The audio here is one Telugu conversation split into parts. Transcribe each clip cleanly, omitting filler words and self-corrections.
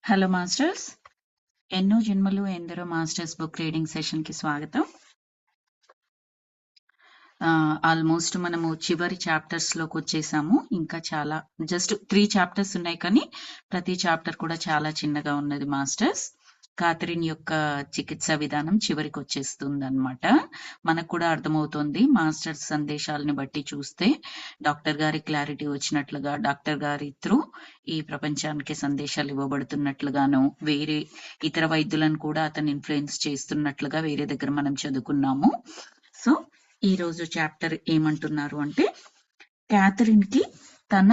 హలో మాస్టర్స్, ఎన్నో జన్మలు ఎందరో మాస్టర్స్ బుక్ రీడింగ్ సెషన్కి స్వాగతం. ఆల్మోస్ట్ మనము చివరి చాప్టర్స్లోకి వచ్చేసాము. ఇంకా చాలా జస్ట్ 3 చాప్టర్స్ ఉన్నాయి, కానీ ప్రతి చాప్టర్ కూడా చాలా చిన్నగా ఉన్నది మాస్టర్స్. కాథరిన్ యొక్క చికిత్సా విధానం చివరికి వచ్చేస్తుంది అనమాట. మనకు కూడా అర్థమవుతోంది మాస్టర్స్ సందేశాలని బట్టి చూస్తే డాక్టర్ గారి క్లారిటీ వచ్చినట్లుగా, డాక్టర్ గారి త్రూ ఈ ప్రపంచానికి సందేశాలు ఇవ్వబడుతున్నట్లుగాను, వేరే ఇతర వైద్యులను కూడా అతను ఇన్ఫ్లుయెన్స్ చేస్తున్నట్లుగా వేరే దగ్గర మనం చదువుకున్నాము. సో ఈ రోజు చాప్టర్ ఏమంటున్నారు అంటే, క్యాథరిన్ కి తన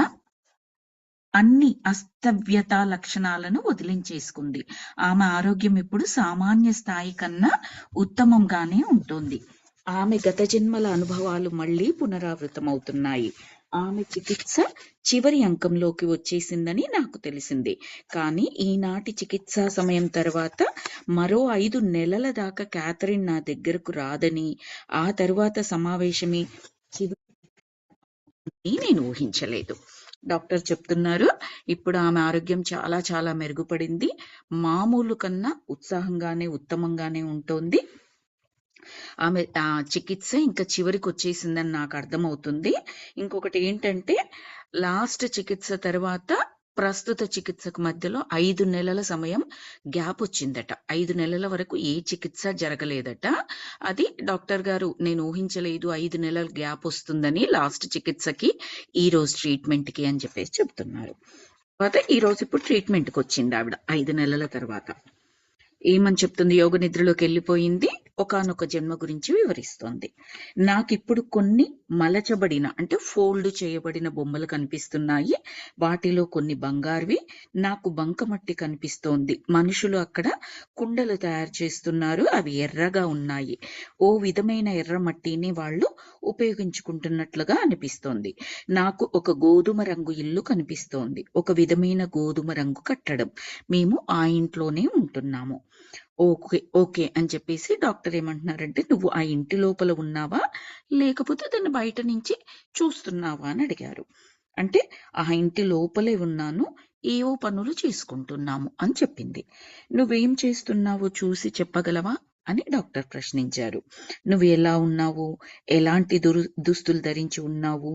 అన్ని అస్తవ్యత లక్షణాలను వదిలించేసుకుంది. ఆమె ఆరోగ్యం ఇప్పుడు సామాన్య స్థాయి కన్నా ఉత్తమంగానే ఉంటుంది. ఆమె గత జన్మల అనుభవాలు మళ్లీ పునరావృతమవుతున్నాయి. ఆమె చికిత్స చివరి అంకంలోకి వచ్చేసిందని నాకు తెలిసింది. కానీ ఈనాటి చికిత్సా సమయం తర్వాత మరో 5 నెలల దాకా క్యాథరిన్ నా దగ్గరకు రాదని, ఆ తరువాత సమావేశమే చివరి నేను ఊహించలేదు. డాక్టర్ చెప్తున్నారు, ఇప్పుడు ఆమె ఆరోగ్యం చాలా చాలా మెరుగుపడింది. మామూలు కన్నా ఉత్సాహంగానే ఉత్తమంగానే ఉంటుంది. ఆమె చికిత్స ఇంకా చివరికి వచ్చేసిందని నాకు అర్థమవుతుంది. ఇంకొకటి ఏంటంటే, లాస్ట్ చికిత్స తర్వాత ప్రస్తుత చికిత్సకు మధ్యలో 5 నెలల సమయం గ్యాప్ వచ్చిందట. 5 నెలల వరకు ఏ చికిత్స జరగలేదట. అది డాక్టర్ గారు నేను ఊహించలేదు 5 నెలల గ్యాప్ వస్తుందని లాస్ట్ చికిత్సకి ఈ రోజు ట్రీట్మెంట్కి అని చెప్పేసి చెప్తున్నారు. తర్వాత ఈ రోజు ఇప్పుడు ట్రీట్మెంట్కి వచ్చింది ఆవిడ 5 నెలల తర్వాత. ఏమని చెప్తుంది? యోగ నిద్రలోకి వెళ్ళిపోయింది. ఒకానొక జన్మ గురించి వివరిస్తోంది. నాకిప్పుడు కొన్ని మలచబడిన అంటే ఫోల్డ్ చేయబడిన బొమ్మలు కనిపిస్తున్నాయి. వాటిలో కొన్ని బంగారువి. నాకు బంకమట్టి కనిపిస్తోంది. మనుషులు అక్కడ కుండలు తయారు చేస్తున్నారు. అవి ఎర్రగా ఉన్నాయి. ఓ విధమైన ఎర్ర మట్టిని వాళ్ళు ఉపయోగించుకుంటున్నట్లుగా అనిపిస్తోంది. నాకు ఒక గోధుమ రంగు ఇల్లు కనిపిస్తోంది. ఒక విధమైన గోధుమ రంగు కట్టడం. మేము ఆ ఇంట్లోనే ఉంటున్నాము. ఓకే ఓకే అని చెప్పేసి డాక్టర్ ఏమంటున్నారంటే, నువ్వు ఆ ఇంటి లోపల ఉన్నావా, లేకపోతే దాన్ని బయట నుంచి చూస్తున్నావా అని అడిగారు. అంటే ఆ ఇంటి లోపలే ఉన్నాను, ఏవో పనులు చేసుకుంటున్నాము అని చెప్పింది. నువ్వేం చేస్తున్నావో చూసి చెప్పగలవా అని డాక్టర్ ప్రశ్నించారు. నువ్వు ఎలా ఉన్నావు, ఎలాంటి దుస్తులు ధరించి ఉన్నావు,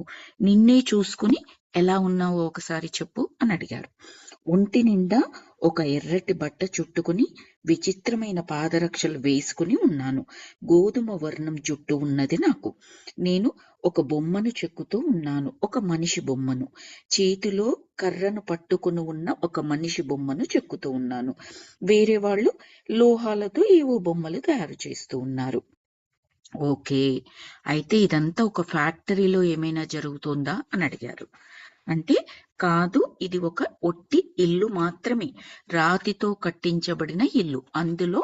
నిన్నే చూసుకుని ఎలా ఉన్నావో ఒకసారి చెప్పు అని అడిగారు. ఒంటి నిండా ఒక ఎర్రటి బట్ట చుట్టుకుని విచిత్రమైన పాదరక్షలు వేసుకుని ఉన్నాను. గోధుమ వర్ణం జుట్టు ఉన్నది నాకు. నేను ఒక బొమ్మను చెక్కుతూ ఉన్నాను, ఒక మనిషి బొమ్మను. చేతిలో కర్రను పట్టుకుని ఉన్న ఒక మనిషి బొమ్మను చెక్కుతూ ఉన్నాను. వేరే వాళ్ళు లోహాలతో ఏవో బొమ్మలు తయారు చేస్తూ ఉన్నారు. ఓకే, అయితే ఇదంతా ఒక ఫ్యాక్టరీలో ఏమైనా జరుగుతోందా అని అడిగారు. అంటే కాదు, ఇది ఒక ఒట్టి ఇల్లు మాత్రమే, రాతితో కట్టించబడిన ఇల్లు. అందులో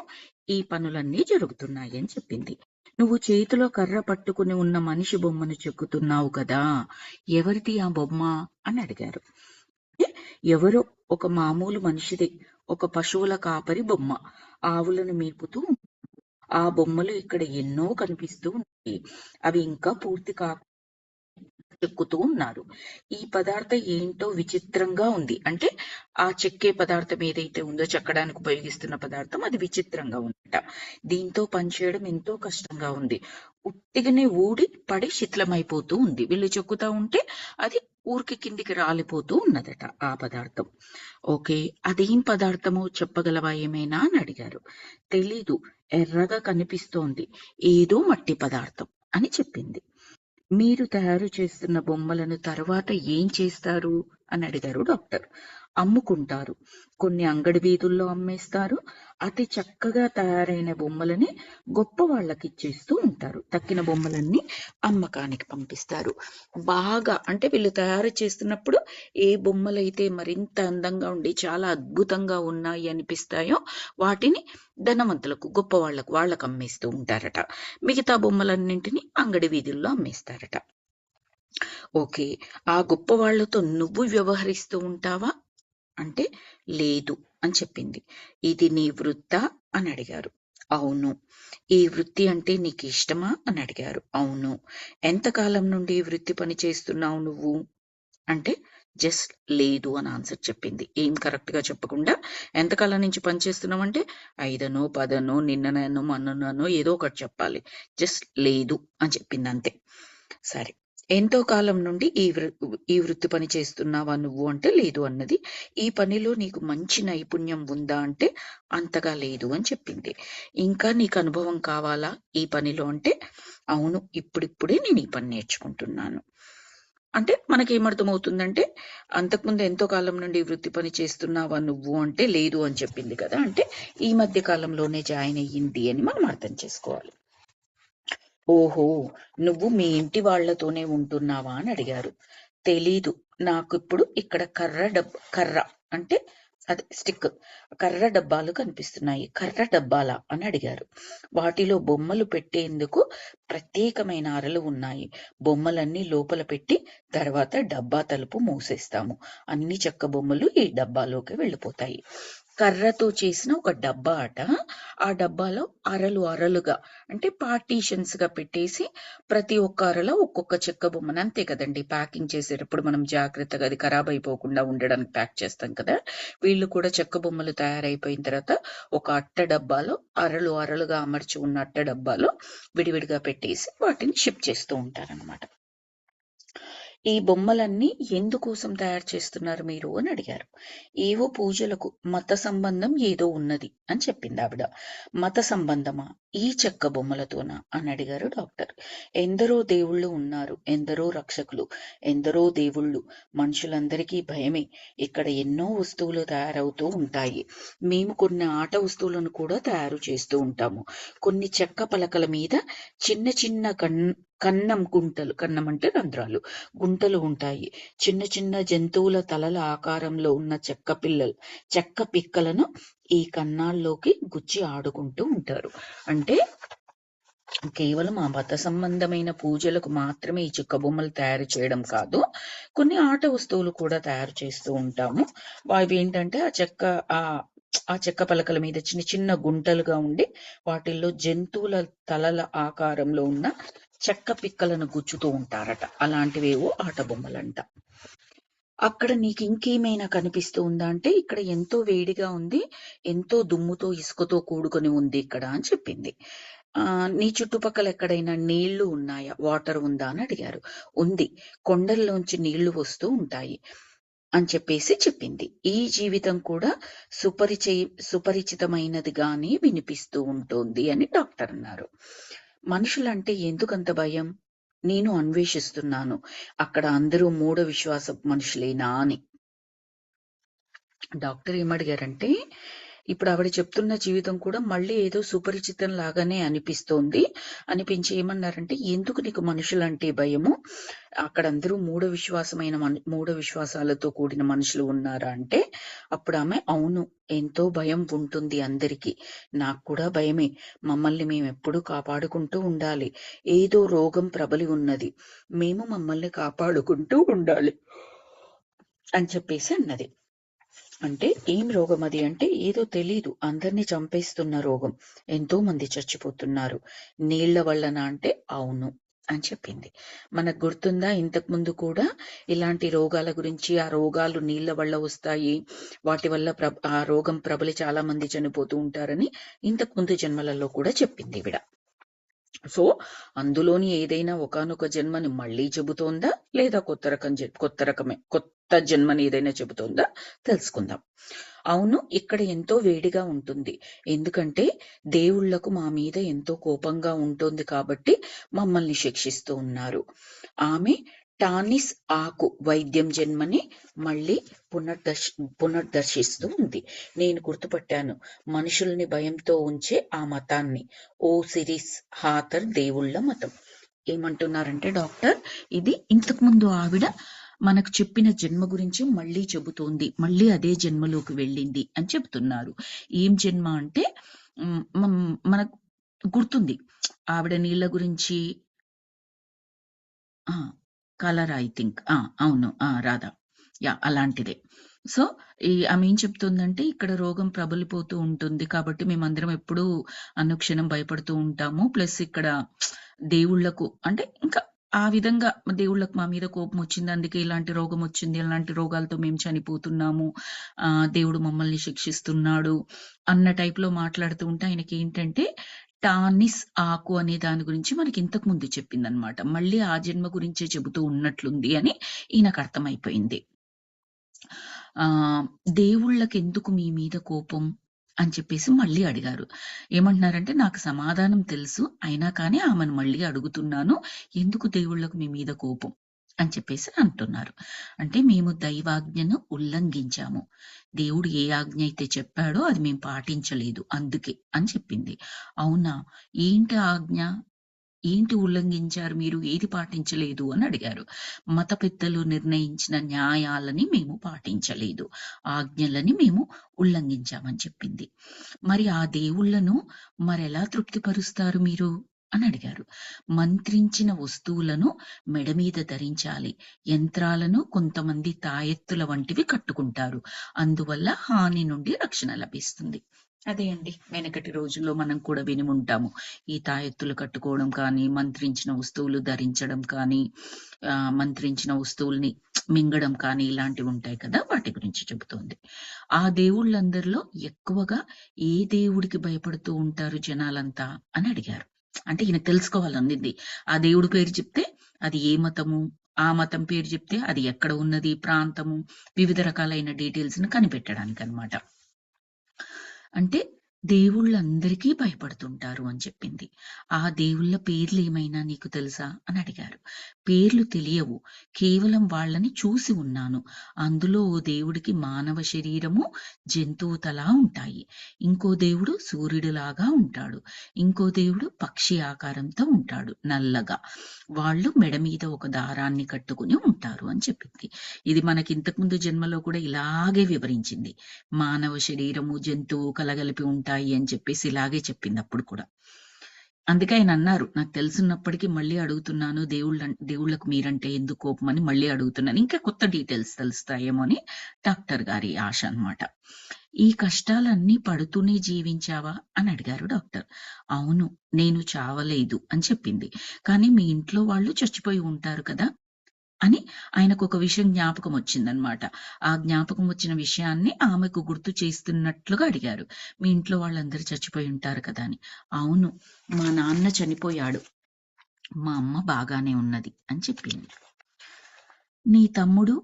ఈ పనులన్నీ జరుగుతున్నాయి అని చెప్పింది. నువ్వు చేతిలో కర్ర పట్టుకుని ఉన్న మనిషి బొమ్మను చెక్కుతున్నావు కదా, ఎవరిది ఆ బొమ్మ అని అడిగారు. ఎవరో ఒక మామూలు మనిషిది, ఒక పశువుల కాపరి బొమ్మ. ఆవులను మేపుతూ ఆ బొమ్మలు ఇక్కడ ఎన్నో కనిపిస్తూ ఉన్నాయి. అవి ఇంకా పూర్తి చెక్కుతూ ఉన్నారు. ఈ పదార్థం ఏంటో విచిత్రంగా ఉంది. అంటే ఆ చెక్కే పదార్థం ఏదైతే ఉందో, చెక్కడానికి ఉపయోగిస్తున్న పదార్థం, అది విచిత్రంగా ఉందట. దీంతో పనిచేయడం ఎంతో కష్టంగా ఉంది. ఉట్టిగానే ఊడి పడి శిథిలమైపోతూ ఉంది. వీళ్ళు చెక్కుతా ఉంటే అది ఊరికి కిందికి రాలిపోతూ ఉన్నదట ఆ పదార్థం. ఓకే, అదేం పదార్థమో చెప్పగలవా ఏమైనా అని అడిగారు. తెలీదు, ఎర్రగా కనిపిస్తోంది, ఏదో మట్టి పదార్థం అని చెప్పింది. మీరు తయారు చేస్తున్న బొమ్మలను తర్వాత ఏం చేస్తారు అని అడిగారు డాక్టర్. అమ్ముకుంటారు. కొన్ని అంగడి వీధుల్లో అమ్మేస్తారు. అతి చక్కగా తయారైన బొమ్మలని గొప్ప వాళ్ళకి ఇచ్చేస్తూ ఉంటారు. తక్కిన బొమ్మలన్నీ అమ్మకానికి పంపిస్తారు. బాగా అంటే వీళ్ళు తయారు చేస్తున్నప్పుడు ఏ బొమ్మలైతే మరింత అందంగా ఉండి చాలా అద్భుతంగా ఉన్నాయి అనిపిస్తాయో వాటిని ధనవంతులకు, గొప్ప వాళ్ళకు అమ్మేస్తూ ఉంటారట. మిగతా బొమ్మలన్నింటినీ అంగడి వీధుల్లో అమ్మేస్తారట. ఓకే, ఆ గొప్ప వాళ్లతో నువ్వు వ్యవహరిస్తూ ఉంటావా అంటే లేదు అని చెప్పింది. ఇది నీ వృత్తా అని అడిగారు. అవును. ఈ వృత్తి అంటే నీకు ఇష్టమా అని అడిగారు. అవును. ఎంతకాలం నుండి ఈ వృత్తి పని చేస్తున్నావు నువ్వు అంటే జస్ట్ లేదు అని ఆన్సర్ చెప్పింది. ఏం కరెక్ట్ గా చెప్పకుండా. ఎంతకాలం నుంచి పనిచేస్తున్నామంటే 5నో 10నో నిన్ననో మొన్ననో ఏదో ఒకటి చెప్పాలి. జస్ట్ లేదు అని చెప్పింది అంతే. సరే, ఎంతో కాలం నుండి ఈ వృత్తి పని చేస్తున్నావా నువ్వు అంటే లేదు అన్నది. ఈ పనిలో నీకు మంచి నైపుణ్యం ఉందా అంటే అంతగా లేదు అని చెప్పింది. ఇంకా నీకు అనుభవం కావాలా ఈ పనిలో అంటే అవును, ఇప్పుడిప్పుడే నేను ఈ పని నేర్చుకుంటున్నాను. అంటే మనకేమర్థమవుతుందంటే అంతకుముందు ఎంతో కాలం నుండి ఈ వృత్తి పని చేస్తున్నావా నువ్వు అంటే లేదు అని చెప్పింది కదా, అంటే ఈ మధ్య కాలంలోనే జాయిన్ అయ్యింది అని మనం అర్థం చేసుకోవాలి. ఓహో, నువ్వు మీ ఇంటి వాళ్లతోనే ఉంటున్నావా అని అడిగారు. తెలీదు, నాకు ఇప్పుడు ఇక్కడ కర్ర అంటే అది స్టిక్, కర్ర డబ్బాలు కనిపిస్తున్నాయి. కర్ర డబ్బాలా అని అడిగారు. వాటిలో బొమ్మలు పెట్టేందుకు ప్రత్యేకమైన అరలు ఉన్నాయి. బొమ్మలన్నీ లోపల పెట్టి తర్వాత డబ్బా తలుపు మూసేస్తాము. అన్ని చెక్క బొమ్మలు ఈ డబ్బాలోకి వెళ్ళిపోతాయి. కర్రతో చేసిన ఒక డబ్బా అట. ఆ డబ్బాలో అరలుగా అంటే పార్టీషన్స్ గా పెట్టేసి ప్రతి ఒక్క అరలో ఒక్కొక్క చెక్క బొమ్మను, అంతే కదండి, ప్యాకింగ్ చేసేటప్పుడు మనం జాగ్రత్తగా అది ఖరాబ్ అయిపోకుండా ఉండడానికి ప్యాక్ చేస్తాం కదా. వీళ్ళు కూడా చెక్క బొమ్మలు తయారైపోయిన తర్వాత ఒక అట్ట డబ్బాలో అరలుగా అమర్చి ఉన్న అట్ట డబ్బాలో విడివిడిగా పెట్టేసి వాటిని షిప్ చేస్తూ ఉంటారనమాట. ఈ బొమ్మలన్నీ ఎందుకోసం తయారు చేస్తున్నారు మీరు అని అడిగారు. ఏవో పూజలకు, మత సంబంధం ఏదో ఉన్నది అని చెప్పింది ఆవిడ. మత సంబంధమా? ఈ చెక్క బొమ్మలతోనా అని అడిగారు డాక్టర్. ఎందరో దేవుళ్ళు ఉన్నారు, ఎందరో రక్షకులు, ఎందరో దేవుళ్ళు. మనుషులందరికీ భయమే. ఇక్కడ ఎన్నో వస్తువులు తయారవుతూ ఉంటాయి. మేము కొన్ని ఆట వస్తువులను కూడా తయారు చేస్తూ ఉంటాము. కొన్ని చెక్క పలకల మీద చిన్న చిన్న కన్నం అంటే రంధ్రాలు, గుంటలు ఉంటాయి. చిన్న చిన్న జంతువుల తలల ఆకారంలో ఉన్న చెక్క పిక్కలను ఈ కన్నాల్లోకి గుచ్చి ఆడుకుంటూ ఉంటారు. అంటే కేవలం ఆ మత సంబంధమైన పూజలకు మాత్రమే ఈ చెక్క బొమ్మలు తయారు చేయడం కాదు, కొన్ని ఆట వస్తువులు కూడా తయారు చేస్తూ ఉంటాము. అవి ఏంటంటే ఆ చెక్క పలకల మీద చిన్న చిన్న గుంటలుగా ఉండి వాటిల్లో జంతువుల తలల ఆకారంలో ఉన్న చెక్క పిక్కలను గుచ్చుతూ ఉంటారట. అలాంటివేవో ఆట బొమ్మలంట. అక్కడ నీకు ఇంకేమైనా కనిపిస్తూ ఉందా అంటే ఇక్కడ ఎంతో వేడిగా ఉంది, ఎంతో దుమ్ముతో ఇసుకతో కూడుకొని ఉంది ఇక్కడ అని చెప్పింది. నీ చుట్టుపక్కల ఎక్కడైనా నీళ్లు ఉన్నాయా, వాటర్ ఉందా అని అడిగారు. ఉంది, కొండల్లోంచి నీళ్లు వస్తూ ఉంటాయి అని చెప్పేసి చెప్పింది. ఈ జీవితం కూడా సుపరిచితమైనదిగానే వినిపిస్తూ ఉంటుంది అని డాక్టర్ అన్నారు. మనుషులంటే ఎందుకంత భయం? నేను అన్వేషిస్తున్నాను. అక్కడ అందరూ మూఢ విశ్వాస మనుషులేనా అని. డాక్టర్ ఏమడిగారంటే, ఇప్పుడు ఆవిడ చెప్తున్న జీవితం కూడా మళ్ళీ ఏదో సుపరిచితం లాగానే అనిపించి ఏమన్నారంటే, ఎందుకు నీకు మనుషులంటే భయము? అక్కడ అందరూ మూఢ విశ్వాసాలతో కూడిన మనుషులు ఉన్నారా అంటే, అప్పుడు ఆమె అవును, ఎంతో భయం ఉంటుంది అందరికీ, నాకు కూడా భయమే. మమ్మల్ని మేము ఎప్పుడూ కాపాడుకుంటూ ఉండాలి. ఏదో రోగం ప్రబలి ఉన్నది, మేము మమ్మల్ని కాపాడుకుంటూ ఉండాలి అని చెప్పేసి అన్నది. అంటే ఏం రోగం అది అంటే ఏదో తెలీదు, అందరినీ చంపేస్తున్న రోగం, ఎంతో మంది చచ్చిపోతున్నారు. నీళ్ల వల్లన అంటే అవును అని చెప్పింది. మనకు గుర్తుందా, ఇంతకు ముందు కూడా ఇలాంటి రోగాల గురించి, ఆ రోగాలు నీళ్ల వల్ల వస్తాయి, వాటి వల్ల ఆ రోగం ప్రబలి చాలా మంది చనిపోతూ ఉంటారని ఇంతకు ముందు జన్మలలో కూడా చెప్పింది ఈవిడ. సో అందులోని ఏదైనా ఒకానొక జన్మని మళ్ళీ చెబుతోందా లేదా కొత్త జన్మని ఏదైనా చెబుతోందా తెలుసుకుందాం. అవును, ఇక్కడ ఎంతో వేడిగా ఉంటుంది, ఎందుకంటే దేవుళ్లకు మా మీద ఎంతో కోపంగా ఉంటుంది కాబట్టి మమ్మల్ని శిక్షిస్తూ ఉన్నారు. ఆమె టానిస్ ఆకు వైద్యం జన్మని మళ్ళీ పునర్దర్శిస్తూ ఉంది. నేను గుర్తుపట్టాను మనుషుల్ని భయంతో ఉంచే ఆ మతాన్ని, ఓ సిరిస్ హాథర్ దేవుళ్ళ మతం. ఏమంటున్నారంటే డాక్టర్, ఇది ఇంతకు ముందు ఆవిడ మనకు చెప్పిన జన్మ గురించి మళ్ళీ చెబుతోంది, మళ్ళీ అదే జన్మలోకి వెళ్ళింది అని చెబుతున్నారు. ఏం జన్మ అంటే మనకు గుర్తుంది ఆవిడ నీళ్ళ గురించి, కలర్ ఐ థింక్, అవును, రాధా, అలాంటిదే. సో ఆమె ఏం చెప్తుందంటే, ఇక్కడ రోగం ప్రబలిపోతూ ఉంటుంది కాబట్టి మేమందరం ఎప్పుడూ అనుక్షణం భయపడుతూ ఉంటాము. ప్లస్ ఇక్కడ దేవుళ్లకు అంటే ఇంకా ఆ విధంగా దేవుళ్ళకి మా మీద కోపం వచ్చింది. అందుకే ఇలాంటి రోగం వచ్చింది. ఇలాంటి రోగాలతో మేము చనిపోతున్నాము. దేవుడు మమ్మల్ని శిక్షిస్తున్నాడు అన్న టైప్‌లో మాట్లాడుతూ ఉంటే ఆయనకేంటంటే టానిస్ ఆకు అనే దాని గురించి మనకి ఇంతకు ముందు చెప్పిందనమాట. మళ్ళీ ఆ జన్మ గురించే చెబుతూ ఉన్నట్లుంది అని ఈయనకర్థమైపోయింది. దేవుళ్ళకెందుకు మీ మీద కోపం అని చెప్పేసి మళ్ళీ అడిగారు. ఏమంటున్నారంటే, నాకు సమాధానం తెలుసు. అయినా కానీ ఆమెను మళ్ళీ అడుగుతున్నాను. ఎందుకు దేవుళ్ళకు మీ మీద కోపం అని చెప్పేసి అంటున్నారు. అంటే మేము దైవాజ్ఞను ఉల్లంఘించాము. దేవుడు ఏ ఆజ్ఞ అయితే చెప్పాడో అది మేము పాటించలేదు అందుకే అని చెప్పింది. అవునా? ఏంటి ఆజ్ఞ? ఏంటి ఉల్లంఘించారు మీరు? ఏది పాటించలేదు అని అడిగారు. మత పెద్దలు నిర్ణయించిన న్యాయాలని మేము పాటించలేదు. ఆజ్ఞలని మేము ఉల్లంఘించామని చెప్పింది. మరి ఆ దేవుళ్ళను మరెలా తృప్తిపరుస్తారు మీరు? అని అడిగారు. మంత్రించిన వస్తువులను మెడ మీద ధరించాలి. యంత్రాలను కొంతమంది తాయెత్తుల వంటివి కట్టుకుంటారు. అందువల్ల హాని నుండి రక్షణ లభిస్తుంది. అదే అండి. వెనకటి రోజుల్లో మనం కూడా విని ఉంటాము. ఈ తాయెత్తులు కట్టుకోవడం కానీ, మంత్రించిన వస్తువులు ధరించడం కానీ, మంత్రించిన వస్తువుల్ని మింగడం కానీ ఇలాంటివుంటాయి కదా! వాటి గురించి చెబుతోంది. ఆ దేవుళ్ళందరిలో ఎక్కువగా ఏ దేవుడికి భయపడుతూ ఉంటారు జనాలంతా అని అడిగారు. అంటే ఈయనకు తెలుసుకోవాలనుంది. ఆ దేవుడి పేరు చెప్తే అది ఏ మతము, ఆ మతం పేరు చెప్తే అది ఎక్కడ ఉన్నది, ప్రాంతము, వివిధ రకాలైన డీటెయిల్స్‌ని కనిపెట్టడానికనమాట. అంటే దేవుళ్ళందరికీ భయపడుతుంటారు అని చెప్పింది. ఆ దేవుళ్ళ పేర్లేమైనా నీకు తెలుసా అని అడిగారు. పేర్లు తెలియవు. కేవలం వాళ్ళని చూసి ఉన్నాను. అందులో ఓ దేవుడికి మానవ శరీరము, జంతువు తల ఉంటాయి. ఇంకో దేవుడు సూర్యుడిలాగా ఉంటాడు. ఇంకో దేవుడు పక్షి ఆకారంతో ఉంటాడు నల్లగా. వాళ్ళు మెడ మీద ఒక దారాన్ని కట్టుకుని ఉంటారు అని చెప్పింది. ఇది మనకి ఇంతకుముందు జన్మలో కూడా ఇలాగే వివరించింది. మానవ శరీరము, జంతువు కలగలిపి ఉంటాయి అని చెప్పేసి ఇలాగే చెప్పింది అప్పుడు కూడా. అందుకే ఆయనన్నారు, నాకు తెలుసున్నప్పటికీ మళ్ళీ అడుగుతున్నాను దేవుళ్ళకు మీరంటే ఎందుకు కోపమని మళ్ళీ అడుగుతున్నాను. ఇంకా కొత్త డీటెయిల్స్ తెలుస్తాయేమో అని డాక్టర్ గారి ఆశ అన్నమాట. ఈ కష్టాలన్నీ పడుతూనే జీవించావా అని అడిగారు డాక్టర్. అవును, నేను చావలేదు అని చెప్పింది. కానీ మీ ఇంట్లో వాళ్ళు చచ్చిపోయి ఉంటారు కదా అని ఆయనకొక విషయం జ్ఞాపకం వచ్చిందనమాట. ఆ జ్ఞాపకం వచ్చిన విషయాన్ని ఆమెకు గుర్తు చేస్తున్నట్లుగా అడిగారు. మీ ఇంట్లో వాళ్ళందరూ చచ్చిపోయి ఉంటారు కదా అని. అవును, మా నాన్న చనిపోయాడు. మా అమ్మ బాగానే ఉన్నది అని చెప్పింది. నీ తమ్ముడు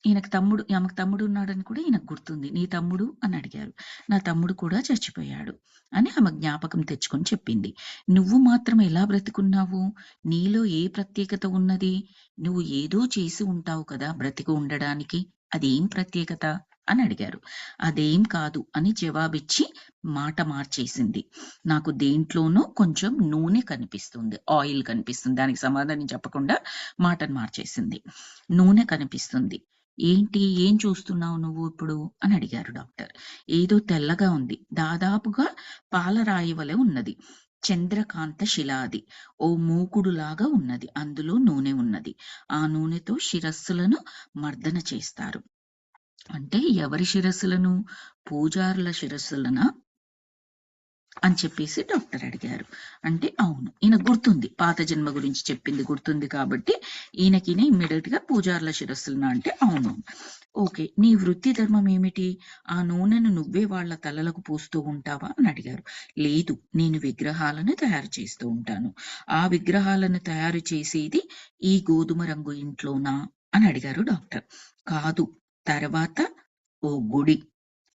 ఆమెకు తమ్ముడు ఉన్నాడని కూడా ఈయనకు గుర్తుంది. నీ తమ్ముడు అని అడిగారు. నా తమ్ముడు కూడా చచ్చిపోయాడు అని ఆమె జ్ఞాపకం తెచ్చుకొని చెప్పింది. నువ్వు మాత్రం ఎలా బ్రతికున్నావు? నీలో ఏ ప్రత్యేకత ఉన్నది? నువ్వు ఏదో చేసి ఉంటావు కదా బ్రతికి ఉండడానికి. అదేం ప్రత్యేకత అని అడిగారు. అదేం కాదు అని జవాబిచ్చి మాట మార్చేసింది. నాకు దేంట్లోనో కొంచెం నూనె కనిపిస్తుంది. ఆయిల్ కనిపిస్తుంది. దానికి సమాధానం చెప్పకుండా మాటను మార్చేసింది. నూనె కనిపిస్తుంది. ఏంటి? ఏం చూస్తున్నావు నువ్వు ఇప్పుడు అని అడిగారు డాక్టర్. ఏదో తెల్లగా ఉంది. దాదాపుగా పాలరాయి వలె ఉన్నది. చంద్రకాంత శిల అది. ఓ మూకుడులాగా ఉన్నది. అందులో నూనె ఉన్నది. ఆ నూనెతో శిరస్సులను మర్దన చేస్తారు. అంటే ఎవరి శిరస్సులను? పూజారుల శిరస్సులనా అని చెప్పేసి డాక్టర్ అడిగారు. అంటే అవును. ఈయనకు గుర్తుంది. పాత జన్మ గురించి చెప్పింది గుర్తుంది కాబట్టి ఈయన ఇమ్మీడియట్ గా పూజారుల శిరస్సులనా అంటే అవును. ఓకే. నీ వృత్తి ధర్మం ఏమిటి? ఆ నూనెను నువ్వే వాళ్ళ తలలకు పూస్తూ ఉంటావా అని అడిగారు. లేదు, నేను విగ్రహాలను తయారు చేస్తూ ఉంటాను. ఆ విగ్రహాలను తయారు చేసేది ఈ గోధుమ రంగు ఇంట్లోనా అని అడిగారు డాక్టర్. కాదు. తర్వాత ఓ గుడి.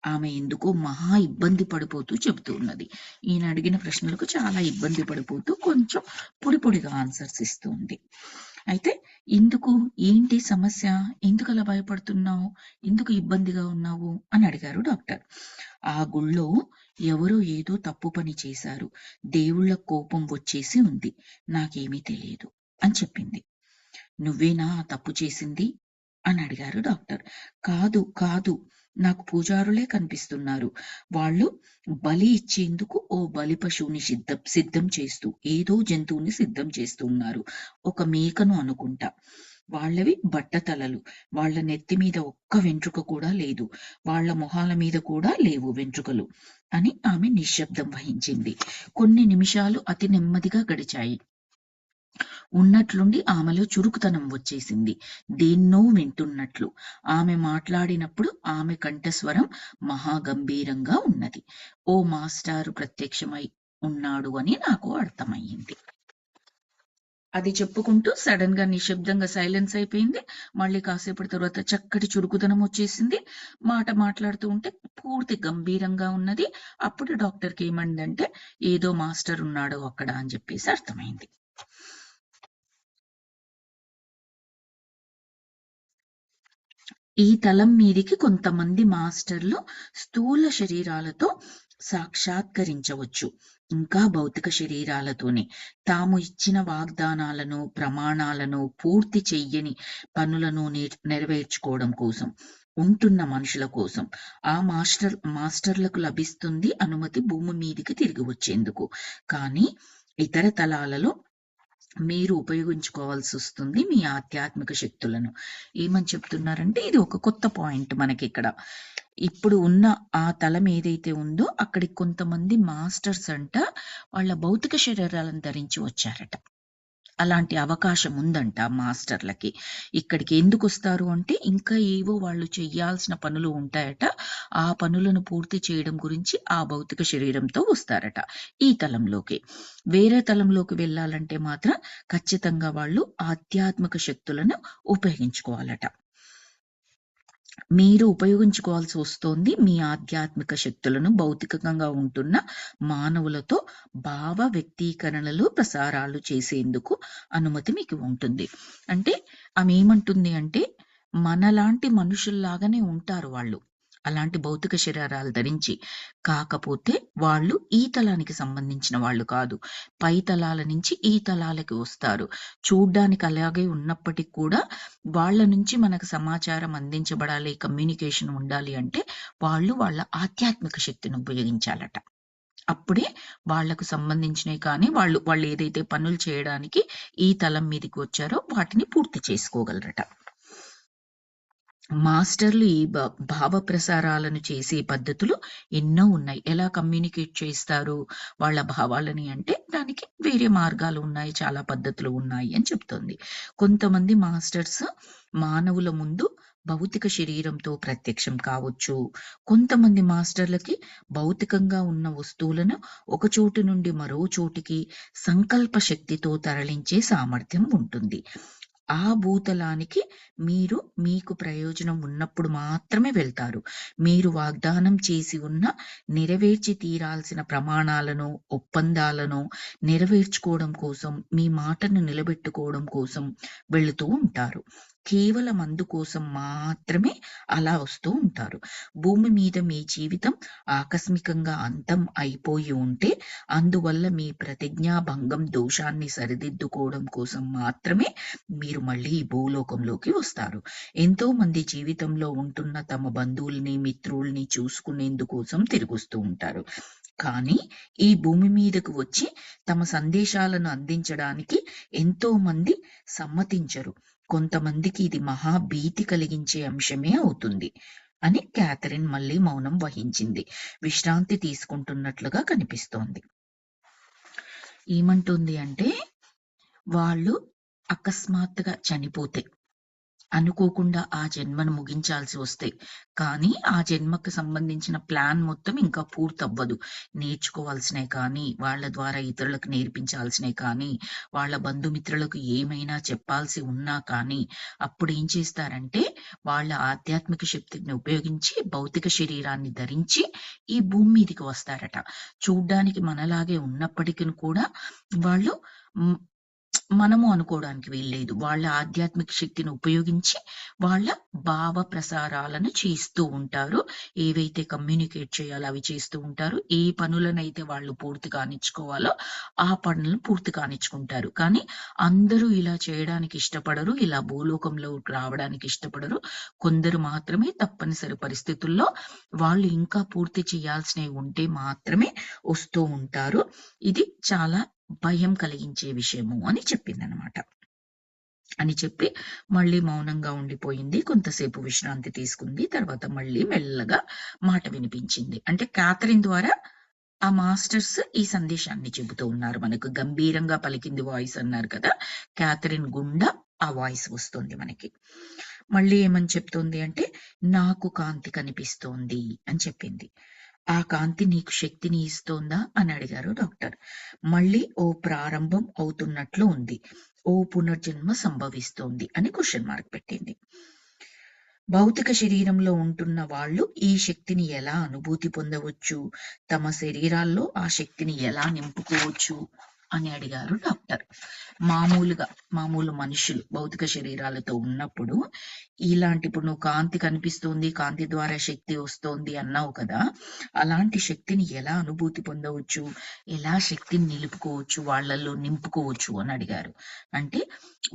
ఆమె ఎందుకో మహా ఇబ్బంది పడిపోతూ చెబుతూ ఉన్నది. ఈయన అడిగిన ప్రశ్నలకు చాలా ఇబ్బంది పడిపోతూ కొంచెం పొడి పొడిగా ఆన్సర్స్ ఇస్తూ ఉంది. అయితే ఏంటి సమస్య? ఎందుకు అలా భయపడుతున్నావు? ఎందుకు ఇబ్బందిగా ఉన్నావు అని అడిగారు డాక్టర్. ఆ గుళ్ళో ఎవరో ఏదో తప్పు పని చేశారు. దేవుళ్ళ కోపం వచ్చేసి ఉంది. నాకేమీ తెలియదు అని చెప్పింది. నువ్వేనా ఆ తప్పు చేసింది అని అడిగారు డాక్టర్. కాదు, కాదు. నాకు పూజారులే కనిపిస్తున్నారు. వాళ్ళు బలి ఇచ్చేందుకు ఓ బలి పశువుని సిద్ధం చేస్తూ ఏదో జంతువుని సిద్ధం చేస్తూ ఉన్నారు. ఒక మేకను అనుకుంటా. వాళ్ళవి బట్టతలలు. వాళ్ళ నెత్తి మీద ఒక్క వెంట్రుక కూడా లేదు. వాళ్ళ మొహాల మీద కూడా లేవు వెంట్రుకలు అని ఆమె నిశ్శబ్దం వహించింది. కొన్ని నిమిషాలు అతి నెమ్మదిగా గడిచాయి. ఉన్నట్లుండి ఆమెలో చురుకుతనం వచ్చేసింది. దేన్నో వింటున్నట్లు. ఆమె మాట్లాడినప్పుడు ఆమె కంఠస్వరం మహాగంభీరంగా ఉన్నది. ఓ మాస్టారు ప్రత్యక్షమై ఉన్నాడు అని నాకు అర్థమయ్యింది. అది చెప్పుకుంటూ సడన్ గా నిశ్శబ్దంగా సైలెన్స్ అయిపోయింది. మళ్ళీ కాసేపటి తర్వాత చక్కటి చురుకుదనం వచ్చేసింది. మాట మాట్లాడుతూ ఉంటే పూర్తి గంభీరంగా ఉన్నది. అప్పుడు డాక్టర్కి ఏమందంటే ఏదో మాస్టర్ ఉన్నాడు అక్కడ అని చెప్పేసి అర్థమైంది. ఈ తలం మీదికి కొంతమంది మాస్టర్లు స్థూల శరీరాలతో సాక్షాత్కరించవచ్చు. ఇంకా భౌతిక శరీరాలతోనే తాము ఇచ్చిన వాగ్దానాలను, ప్రమాణాలను పూర్తి చెయ్యని పనులను నెరవేర్చుకోవడం కోసం ఉంటున్న మనుషుల కోసం ఆ మాస్టర్లకు లభిస్తుంది అనుమతి భూమి మీదికి తిరిగి వచ్చేందుకు. కానీ ఇతర తలాలలో మీరు ఉపయోగించుకోవాల్సి వస్తుంది మీ ఆధ్యాత్మిక శక్తులను. ఏమని చెప్తున్నారంటే ఇది ఒక కొత్త పాయింట్ మనకి ఇక్కడ. ఇప్పుడు ఉన్న ఆ తలం ఏదైతే ఉందో అక్కడికి కొంతమంది మాస్టర్స్ అంట వాళ్ళ భౌతిక శరీరాలను ధరించి వచ్చారట. అలాంటి అవకాశం ఉందంట మాస్టర్లకి. ఇక్కడికి ఎందుకు వస్తారు అంటే ఇంకా ఏవో వాళ్ళు చెయ్యాల్సిన పనులు ఉంటాయట. ఆ పనులను పూర్తి చేయడం గురించి ఆ భౌతిక శరీరంతో వస్తారట ఈ తలంలోకి. వేరే తలంలోకి వెళ్ళాలంటే మాత్రం ఖచ్చితంగా వాళ్ళు ఆధ్యాత్మిక శక్తులను ఉపయోగించుకోవాలట. మీరు ఉపయోగించుకోవాల్సి వస్తోంది మీ ఆధ్యాత్మిక శక్తులను భౌతికంగా ఉంటున్న మానవులతో భావ వ్యక్తీకరణలు ప్రసారాలు చేసేందుకు అనుమతి మీకు ఉంటుంది. అంటే ఆమె ఏమంటుంది అంటే మనలాంటి మనుషుల్లాగానే ఉంటారు వాళ్ళు, అలాంటి భౌతిక శరీరాలు ధరించి. కాకపోతే వాళ్ళు ఈ తలానికి సంబంధించిన వాళ్ళు కాదు, పై తలాల నుంచి ఈ తలాలకి వస్తారు. చూడ్డానికి అలాగే ఉన్నప్పటికీ కూడా వాళ్ళ నుంచి మనకు సమాచారం అందించబడాలి, కమ్యూనికేషన్ ఉండాలి అంటే వాళ్ళు వాళ్ళ ఆధ్యాత్మిక శక్తిని ఉపయోగించాలట. అప్పుడే వాళ్లకు సంబంధించినవి కానీ వాళ్ళు ఏదైతే పనులు చేయడానికి ఈ తలం మీదకి వచ్చారో వాటిని పూర్తి చేసుకోగలరట. మాస్టర్లు ఈ భావ ప్రసారాలను చేసే పద్ధతులు ఎన్నో ఉన్నాయి. ఎలా కమ్యూనికేట్ చేస్తారు వాళ్ళ భావాలని అంటే దానికి వేరే మార్గాలు ఉన్నాయి, చాలా పద్ధతులు ఉన్నాయి అని చెప్తుంది. కొంతమంది మాస్టర్స్ మానవుల ముందు భౌతిక శరీరంతో ప్రత్యక్షం కావచ్చు. కొంతమంది మాస్టర్లకి భౌతికంగా ఉన్న వస్తువులను ఒక చోటు నుండి మరో చోటికి సంకల్ప శక్తితో తరలించే సామర్థ్యం ఉంటుంది. ఆ భూతలానికి మీరు మీకు ప్రయోజనం ఉన్నప్పుడు మాత్రమే వెళ్తారు. మీరు వాగ్దానం చేసి ఉన్న నెరవేర్చి తీరాల్సిన ప్రమాణాలను, ఒప్పందాలను నెరవేర్చుకోవడం కోసం, మీ మాటను నిలబెట్టుకోవడం కోసం వెళుతూ ఉంటారు. కేవలం అందుకోసం మాత్రమే అలా వస్తూ ఉంటారు. భూమి మీద మీ జీవితం ఆకస్మికంగా అంతం అయిపోయి ఉంటే అందువల్ల మీ ప్రతిజ్ఞా భంగం దోషాన్ని సరిదిద్దుకోవడం కోసం మాత్రమే మీరు మళ్ళీ ఈ భూలోకంలోకి వస్తారు. ఎంతో మంది జీవితంలో ఉంటున్న తమ బంధువుల్ని, మిత్రుల్ని చూసుకునేందుకోసం తిరిగొస్తూ ఉంటారు. కానీ ఈ భూమి మీదకు వచ్చి తమ సందేశాలను అందించడానికి ఎంతో మంది సమ్మతించరు. కొంతమందికి ఇది మహా భీతి కలిగించే అంశమే అవుతుంది అని క్యాథరిన్ మళ్ళీ మౌనం వహించింది. విశ్రాంతి తీసుకుంటున్నట్లుగా కనిపిస్తోంది. ఏమంటుంది అంటే వాళ్ళు అకస్మాత్తుగా చనిపోతే, అనుకోకుండా ఆ జన్మను ముగించాల్సి వస్తే, కానీ ఆ జన్మకు సంబంధించిన ప్లాన్ మొత్తం ఇంకా పూర్తవ్వదు. నేర్చుకోవాల్సినవి కానీ, వాళ్ళ ద్వారా ఇతరులకు నేర్పించాల్సినవి కానీ, వాళ్ళ బంధుమిత్రులకు ఏమైనా చెప్పాల్సి ఉన్నా కానీ, అప్పుడు ఏం చేస్తారంటే వాళ్ళ ఆధ్యాత్మిక శక్తిని ఉపయోగించి భౌతిక శరీరాన్ని ధరించి ఈ భూమి మీదకి వస్తారట. చూడ్డానికి మనలాగే ఉన్నప్పటికీ కూడా వాళ్ళు మనము అనుకోవడానికి వీల్లేదు. వాళ్ళ ఆధ్యాత్మిక శక్తిని ఉపయోగించి వాళ్ళ భావ ప్రసారాలను చేస్తూ ఉంటారు. ఏవైతే కమ్యూనికేట్ చేయాలో అవి చేస్తూ ఉంటారు. ఏ పనులనైతే వాళ్ళు పూర్తి కానిచ్చుకోవాలో ఆ పనులను పూర్తి కానిచ్చుకుంటారు. కానీ అందరూ ఇలా చేయడానికి ఇష్టపడరు, ఇలా భూలోకంలో రావడానికి ఇష్టపడరు. కొందరు మాత్రమే తప్పనిసరి పరిస్థితుల్లో వాళ్ళు ఇంకా పూర్తి చేయాల్సినవి ఉంటే మాత్రమే వస్తూ ఉంటారు. ఇది చాలా భయం కలిగించే విషయము అని చెప్పిందనమాట. అని చెప్పి మళ్ళీ మౌనంగా ఉండిపోయింది. కొంతసేపు విశ్రాంతి తీసుకుంది. తర్వాత మళ్ళీ మెల్లగా మాట వినిపించింది. అంటే క్యాథరిన్ ద్వారా ఆ మాస్టర్స్ ఈ సందేశాన్ని చెబుతూ ఉన్నారు మనకు. గంభీరంగా పలికింది వాయిస్ అన్నారు కదా! క్యాథరిన్ గుండా ఆ వాయిస్ వస్తుంది మనకి. మళ్ళీ ఏమని చెప్తుంది అంటే, "నాకు కాంతి కనిపిస్తోంది" అని చెప్పింది. "ఆ కాంతి నీకు శక్తిని ఇస్తోందా?" అని అడిగారు డాక్టర్. మళ్ళీ "ఓ ప్రారంభం అవుతున్నట్లు ఉంది. ఓ పునర్జన్మ సంభవిస్తోంది" అని క్వెషన్ మార్క్ పెట్టింది. భౌతిక శరీరంలో ఉంటున్న వాళ్ళు ఈ శక్తిని ఎలా అనుభూతి పొందవచ్చు? తమ శరీరాల్లో ఆ శక్తిని ఎలా నింపుకోవచ్చు? అని అడిగారు డాక్టర్. మామూలు మనుషులు భౌతిక శరీరాలతో ఉన్నప్పుడు ఇప్పుడు నువ్వు కాంతి కనిపిస్తుంది, కాంతి ద్వారా శక్తి వస్తోంది అన్నావు కదా! అలాంటి శక్తిని ఎలా అనుభూతి పొందవచ్చు? ఎలా శక్తిని నిలుపుకోవచ్చు? వాళ్ళలో నింపుకోవచ్చు అని అడిగారు. అంటే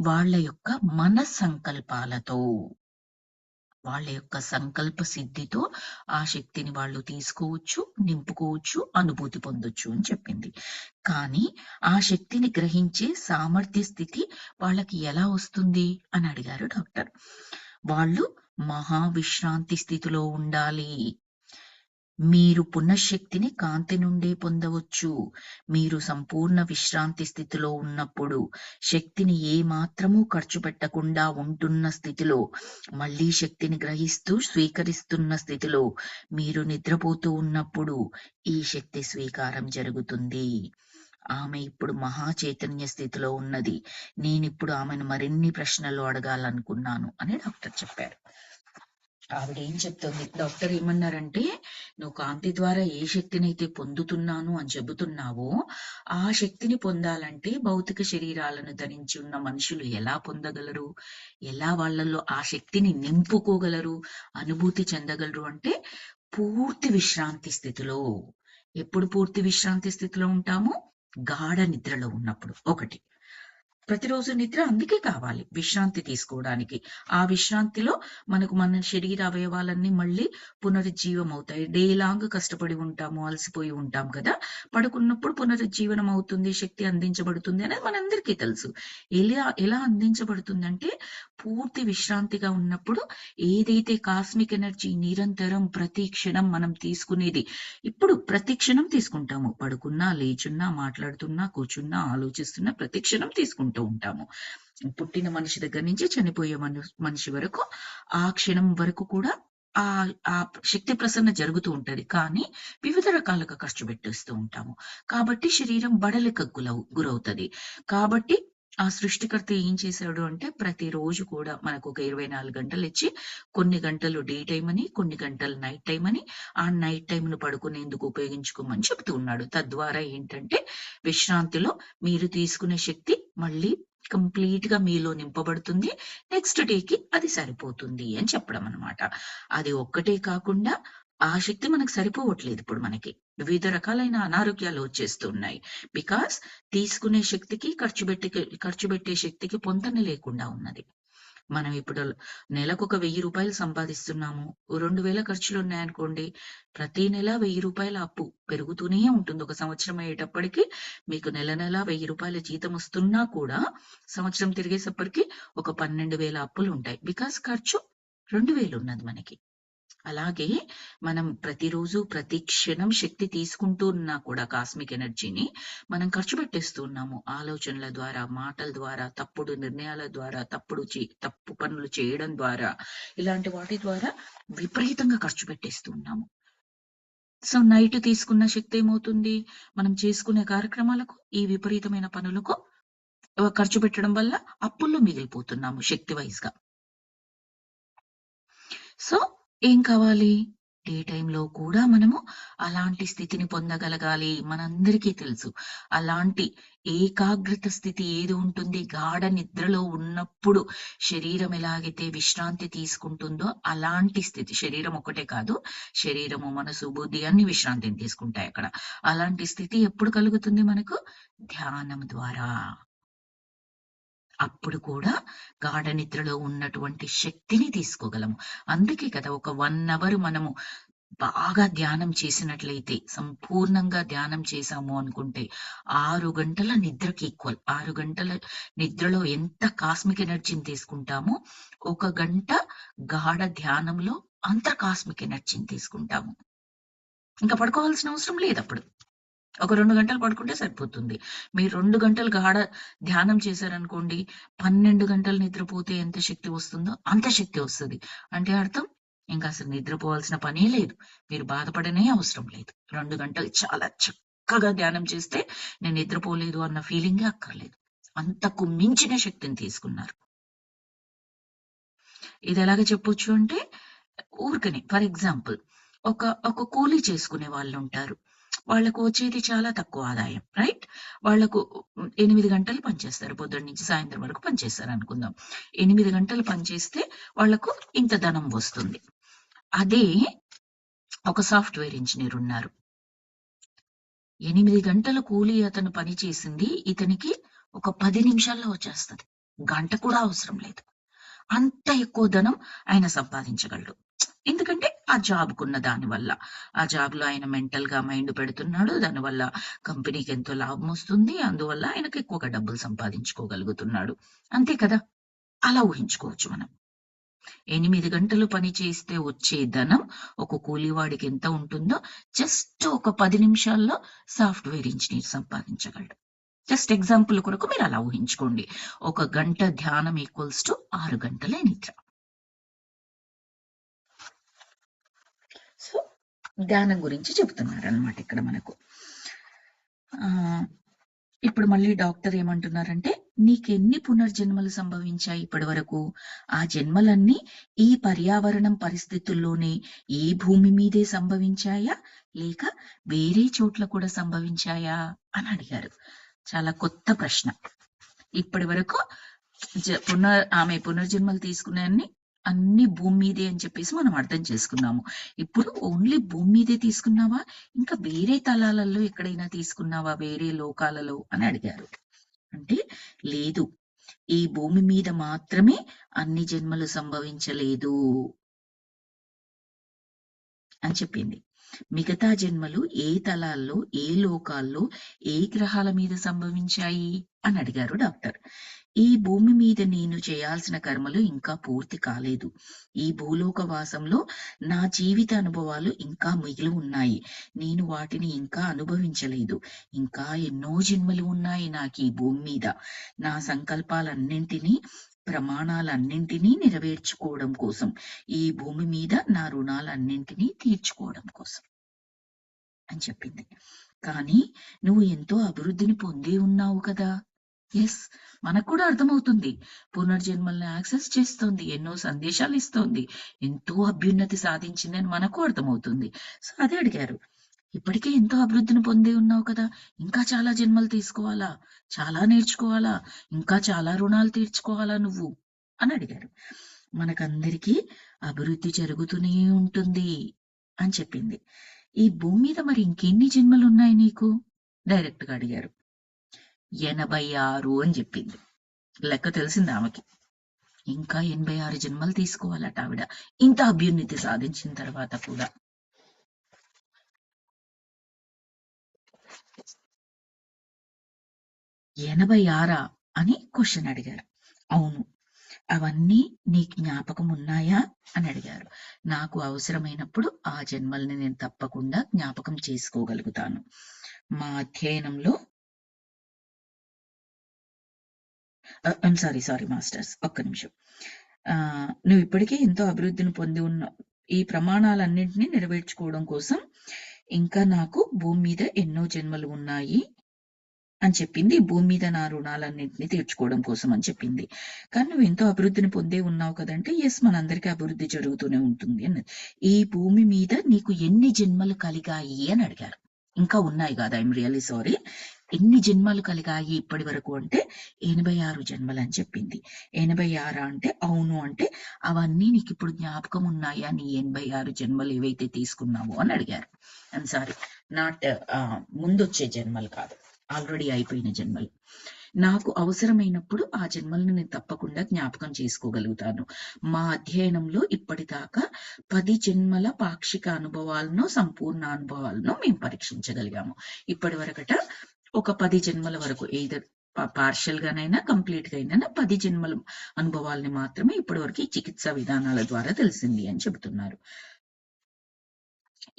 వాళ్ళ యొక్క మన సంకల్పాలతో. వాళ్ళ యొక్క సంకల్ప సిద్ధితో ఆ శక్తిని వాళ్ళు తీసుకోవచ్చు, నింపుకోవచ్చు, అనుభూతి పొందొచ్చు అని చెప్పింది. కానీ ఆ శక్తిని గ్రహించే సామర్థ్య స్థితి వాళ్ళకి ఎలా వస్తుంది అని అడిగారు డాక్టర్. వాళ్ళు మహావిశ్రాంతి స్థితిలో ఉండాలి. మీరు పునఃశక్తిని కాంతి నుండే పొందవచ్చు. మీరు సంపూర్ణ విశ్రాంతి స్థితిలో ఉన్నప్పుడు, శక్తిని ఏ మాత్రమూ ఖర్చు పెట్టకుండా ఉంటున్న స్థితిలో, మళ్ళీ శక్తిని గ్రహిస్తూ స్వీకరిస్తున్న స్థితిలో, మీరు నిద్రపోతూ ఉన్నప్పుడు ఈ శక్తి స్వీకారం జరుగుతుంది. ఆమె ఇప్పుడు మహా చైతన్య స్థితిలో ఉన్నది. నేనిప్పుడు ఆమెను మరిన్ని ప్రశ్నలు అడగాలనుకున్నాను అని డాక్టర్ చెప్పారు. ఆవిడేం చెప్తుంది? డాక్టర్ ఏమన్నారంటే, "నువ్వు కాంతి ద్వారా ఏ శక్తినైతే పొందుతున్నాను అని చెబుతున్నావో, ఆ శక్తిని పొందాలంటే భౌతిక శరీరాలను ధరించి ఉన్న మనుషులు ఎలా పొందగలరు? ఎలా వాళ్ళలో ఆ శక్తిని నింపుకోగలరు? అనుభూతి చెందగలరు అంటే, పూర్తి విశ్రాంతి స్థితిలో." ఎప్పుడు పూర్తి విశ్రాంతి స్థితిలో ఉంటాము? గాఢ నిద్రలో ఉన్నప్పుడు. ఒకటి. ప్రతిరోజు నిద్ర అందుకే కావాలి. విశ్రాంతి తీసుకోవడానికి. ఆ విశ్రాంతిలో మన శరీర అవయవాలన్నీ మళ్ళీ పునరుజ్జీవం అవుతాయి. డే లాంగ్ కష్టపడి ఉంటాము, అలసిపోయి ఉంటాం కదా! పడుకున్నప్పుడు పునరుజ్జీవనం అవుతుంది, శక్తి అందించబడుతుంది అనేది మనందరికీ తెలుసు. ఎలా అందించబడుతుందంటే, పూర్తి విశ్రాంతిగా ఉన్నప్పుడు ఏదైతే కాస్మిక్ ఎనర్జీ నిరంతరం ప్రతి క్షణం మనం తీసుకునేది, ఇప్పుడు ప్రతి క్షణం తీసుకుంటాము. పడుకున్నా, లేచున్నా, మాట్లాడుతున్నా, కూర్చున్నా, ఆలోచిస్తున్నా ప్రతి క్షణం తీసుకుంటూ ఉంటాము. పుట్టిన మనిషి దగ్గర నుంచి చనిపోయే మనిషి వరకు ఆ క్షణం వరకు కూడా ఆ ఆ శక్తి ప్రసరణ జరుగుతూ ఉంటది. కానీ వివిధ రకాలుగా ఖర్చు పెట్టేస్తూ ఉంటాము. కాబట్టి శరీరం బడలికకు గురవుతది. కాబట్టి ఆ సృష్టికర్త ఏం చేశాడు అంటే ప్రతిరోజు కూడా మనకు ఒక 24 గంటలు ఇచ్చి కొన్ని గంటలు డే టైమ్ అని, కొన్ని గంటలు నైట్ టైమ్ అని, ఆ నైట్ టైమ్‌ను పడుకునేందుకు ఉపయోగించుకోమని చెప్తూ ఉన్నాడు. తద్వారా ఏంటంటే విశ్రాంతిలో మీరు తీసుకునే శక్తి మళ్ళీ కంప్లీట్‌గా మీలో నింపబడుతుంది. నెక్స్ట్ డేకి అది సరిపోతుంది అని చెప్పడం అన్నమాట. అది ఒక్కటే కాకుండా ఆ శక్తి మనకు సరిపోవట్లేదు ఇప్పుడు మనకి. వివిధ రకాలైన అనారోగ్యాలు వచ్చేస్తున్నాయి. బికాజ్ తీసుకునే శక్తికి, ఖర్చు పెట్టే శక్తికి పొంతన లేకుండా ఉన్నది. మనం ఇప్పుడు నెలకొక రూ. 1000 సంపాదిస్తున్నాము. ఓ 2000 ఖర్చులున్నాయనుకోండి. ప్రతి నెల రూ. 1000 అప్పు పెరుగుతూనే ఉంటుంది. ఒక సంవత్సరం అయ్యేటప్పటికి మీకు నెల నెల రూ. 1000 జీతం వస్తున్నా కూడా సంవత్సరం తిరిగేసప్పటికి ఒక 12,000 అప్పులుంటాయి. బికాజ్ ఖర్చు 2000 ఉన్నది మనకి. అలాగే మనం ప్రతిరోజు, ప్రతి క్షణం శక్తి తీసుకుంటూ ఉన్నా కూడా కాస్మిక్ ఎనర్జీని మనం ఖర్చు పెట్టేస్తూ ఉన్నాము. ఆలోచనల ద్వారా, మాటల ద్వారా, తప్పుడు నిర్ణయాల ద్వారా, తప్పు పనులు చేయడం ద్వారా, ఇలాంటి వాటి ద్వారా విపరీతంగా ఖర్చు పెట్టేస్తూ ఉన్నాము. సో, నైట్ తీసుకున్న శక్తి ఏమవుతుంది? మనం చేసుకునే కార్యక్రమాలకు, ఈ విపరీతమైన పనులకు ఖర్చు పెట్టడం వల్ల అప్పుల్లో మిగిలిపోతున్నాము శక్తి వైస్‌గా. సో, ఏం కావాలి? డే టైమ్‌లో కూడా మనము అలాంటి స్థితిని పొందగలగాలి. మనందరికీ తెలుసు. అలాంటి ఏకాగ్రత స్థితి ఏది ఉంటుంది? గాఢ నిద్రలో ఉన్నప్పుడు శరీరం ఎలాగైతే విశ్రాంతి తీసుకుంటుందో అలాంటి స్థితి. శరీరం ఒక్కటే కాదు. శరీరము, మనసు, బుద్ధి అన్ని విశ్రాంతిని తీసుకుంటాయి అక్కడ. అలాంటి స్థితి ఎప్పుడు కలుగుతుంది మనకు? ధ్యానం ద్వారా. అప్పుడు కూడా గాఢ నిద్రలో ఉన్నటువంటి శక్తిని తీసుకోగలము. అందుకే కదా ఒక 1 అవర్ మనము బాగా ధ్యానం చేసినట్లయితే, సంపూర్ణంగా ధ్యానం చేశాము అనుకుంటే, 6 గంటల నిద్రకి ఈక్వల్. 6 గంటల నిద్రలో ఎంత కాస్మిక్ ఎనర్జీని తీసుకుంటామో, 1 గంట గాఢ ధ్యానంలో అంత కాస్మిక్ ఎనర్జీని తీసుకుంటాము. ఇంకా పడుకోవాల్సిన అవసరం లేదప్పుడు. ఒక 2 గంటలు పడుకుంటే సరిపోతుంది. మీరు 2 గంటలు గాఢ ధ్యానం చేశారనుకోండి, 12 గంటలు నిద్రపోతే ఎంత శక్తి వస్తుందో అంత శక్తి వస్తది. అంటే అర్థం ఇంకా అసలు నిద్రపోవాల్సిన పనే లేదు. మీరు బాధపడనే అవసరం లేదు. 2 గంటలు చాలా చక్కగా ధ్యానం చేస్తే నేను నిద్రపోలేదు అన్న ఫీలింగే అక్కర్లేదు. అంతకు మించిన శక్తిని తీసుకున్నారు. ఇది ఎలాగ చెప్పొచ్చు అంటే ఊరికనే ఫర్ ఎగ్జాంపుల్ ఒక కూలీ చేసుకునే వాళ్ళుంటారు. వాళ్ళకు వచ్చేది చాలా తక్కువ ఆదాయం. రైట్? వాళ్ళకు 8 గంటలు పనిచేస్తారు. పొద్దున్న నుంచి సాయంత్రం వరకు పనిచేస్తారనుకుందాం. 8 గంటలు పనిచేస్తే వాళ్ళకు ఇంత ధనం వస్తుంది. అదే ఒక సాఫ్ట్‌వేర్ ఇంజినీర్ ఉన్నారు. 8 గంటల కూలీ అతను పని చేసింది ఇతనికి ఒక 10 నిమిషాల్లో వచ్చేస్తది. గంట కూడా అవసరం లేదు. అంత ఎక్కువ ధనం ఆయన సంపాదించగలడు. ఎందుకంటే ఆ జాబ్‌కున్న దాని వల్ల. ఆ జాబ్‌లో ఆయన మెంటల్‌గా మైండ్ పెడుతున్నాడు. దానివల్ల కంపెనీకి ఎంతో లాభం వస్తుంది. అందువల్ల ఆయనకు ఎక్కువగా డబ్బులు సంపాదించుకోగలుగుతున్నాడు. అంతే కదా! అలా ఊహించుకోవచ్చు మనం. 8 గంటలు పని చేస్తే వచ్చే ధనం ఒక కూలీవాడికి ఎంత ఉంటుందో జస్ట్ ఒక 10 నిమిషాల్లో సాఫ్ట్‌వేర్ ఇంజినీర్ సంపాదించగలడు. జస్ట్ ఎగ్జాంపుల్ కొరకు మీరు అలా ఊహించుకోండి. 1 గంట ధ్యానం ఈక్వల్స్ టు 6 గంటలే నిద్ర. సో, ధ్యానం గురించి చెప్తున్నారనమాట ఇక్కడ మనకు. ఇప్పుడు మళ్ళీ డాక్టర్ ఏమంటున్నారంటే, నీకెన్ని పునర్జన్మలు సంభవించాయి ఇప్పటి వరకు? ఆ జన్మలన్నీ ఈ పర్యావరణం పరిస్థితుల్లోనే ఈ భూమి మీదే సంభవించాయా? లేక వేరే చోట్ల కూడా సంభవించాయా? అని అడిగారు. చాలా కొత్త ప్రశ్న. ఇప్పటి వరకు ఆమె పునర్జన్మలు తీసుకున్నాయన్ని అన్ని భూమి మీదే అని చెప్పేసి మనం అర్థం చేసుకున్నాము. ఇప్పుడు ఓన్లీ భూమి మీదే తీసుకున్నావా? ఇంకా వేరే తలాలలో ఎక్కడైనా తీసుకున్నావా? వేరే లోకాలలో అని అడిగారు. అంటే లేదు, ఈ భూమి మీద మాత్రమే అన్ని జన్మలు సంభవించలేదు అని చెప్పింది. మిగతా జన్మలు ఏ తలాల్లో, ఏ లోకాల్లో, ఏ గ్రహాల మీద సంభవించాయి అని అడిగారు డాక్టర్. ఈ భూమి మీద నేను చేయాల్సిన కర్మలు ఇంకా పూర్తి కాలేదు. ఈ భూలోక వాసంలో నా జీవిత అనుభవాలు ఇంకా మిగిలి ఉన్నాయి. నేను వాటిని ఇంకా అనుభవించలేదు. ఇంకా ఎన్నో జన్మలు ఉన్నాయి నాకు ఈ భూమి మీద. నా సంకల్పాలన్నింటినీ, ప్రమాణాలన్నింటినీ నెరవేర్చుకోవడం కోసం, ఈ భూమి మీద నా రుణాలన్నింటినీ తీర్చుకోవడం కోసం అని చెప్పింది. కానీ నువ్వు ఎంతో అభివృద్ధిని పొంది ఉన్నావు కదా. ఎస్, మనకు కూడా అర్థమవుతుంది. పునర్జన్మల్ని యాక్సెస్ చేస్తోంది, ఎన్నో సందేశాలు ఇస్తోంది, ఎంతో అభ్యున్నతి సాధించిందని మనకు అర్థమవుతుంది. సో అదే అడిగారు. ఇప్పటికే ఎంతో అభివృద్ధిని పొంది ఉన్నావు కదా, ఇంకా చాలా జన్మలు తీసుకోవాలా, చాలా నేర్చుకోవాలా, ఇంకా చాలా రుణాలు తీర్చుకోవాలా నువ్వు అని అడిగారు. మనకందరికీ అభివృద్ధి జరుగుతూనే ఉంటుంది అని చెప్పింది. ఈ భూమి మీద మరి ఇంకెన్ని జన్మలు ఉన్నాయి నీకు? డైరెక్ట్ గా అడిగారు. 86 అని చెప్పింది. లెక్క తెలిసింది ఆమెకి. ఇంకా 86 జన్మలు తీసుకోవాలట ఆవిడ, ఇంత అభ్యున్నతి సాధించిన తర్వాత కూడా. 86 అని క్వశ్చన్ అడిగారు. అవును. అవన్నీ నీ జ్ఞాపకం ఉన్నాయా అని అడిగారు. నాకు అవసరమైనప్పుడు ఆ జన్మల్ని నేను తప్పకుండా జ్ఞాపకం చేసుకోగలుగుతాను. మా అధ్యయనంలో సారీ మాస్టర్స్, ఒక్క నిమిషం. నువ్వు ఇప్పటికే ఎంతో అభివృద్ధిని పొంది ఉన్న ఈ ప్రమాణాలన్నింటినీ నెరవేర్చుకోవడం కోసం ఇంకా నాకు భూమి మీద ఎన్నో జన్మలు ఉన్నాయి అని చెప్పింది. భూమి మీద నా రుణాలన్నింటినీ తీర్చుకోవడం కోసం అని చెప్పింది. కానీ నువ్వు ఎంతో అభివృద్ధిని పొందే ఉన్నావు కదంటే, ఎస్, మనందరికీ అభివృద్ధి జరుగుతూనే ఉంటుంది అన్నది. ఈ భూమి మీద నీకు ఎన్ని జన్మలు కలిగాయి అని అడిగారు. ఇంకా ఉన్నాయి కదా, ఐఎమ్ రియల్లీ సారీ. ఎన్ని జన్మలు కలిగాయి ఇప్పటి వరకు అంటే 86 జన్మలు అని చెప్పింది. 86 అంటే అవును అంటే అవన్నీ నీకు ఇప్పుడు జ్ఞాపకం ఉన్నాయా, నీ 86 జన్మలు ఏవైతే తీసుకున్నావో అని అడిగారు. అండ్ సారీ, నాట్ ముందొచ్చే జన్మలు కాదు, ఆల్రెడీ అయిపోయిన జన్మలు. నాకు అవసరమైనప్పుడు ఆ జన్మలను నేను తప్పకుండా జ్ఞాపకం చేసుకోగలుగుతాను. మా అధ్యయనంలో ఇప్పటిదాకా 10 జన్మల పాక్షిక అనుభవాలను, సంపూర్ణ అనుభవాలను మేము పరీక్షించగలిగాము. ఇప్పటి వరకట ఒక 10 జన్మల వరకు, ఎయిదర్ పార్షియల్ గానైనా కంప్లీట్ గా అయినా 10 జన్మల అనుభవాల్ని మాత్రమే ఇప్పటి వరకు ఈ చికిత్సా విధానాల ద్వారా తెలిసింది అని చెబుతున్నారు.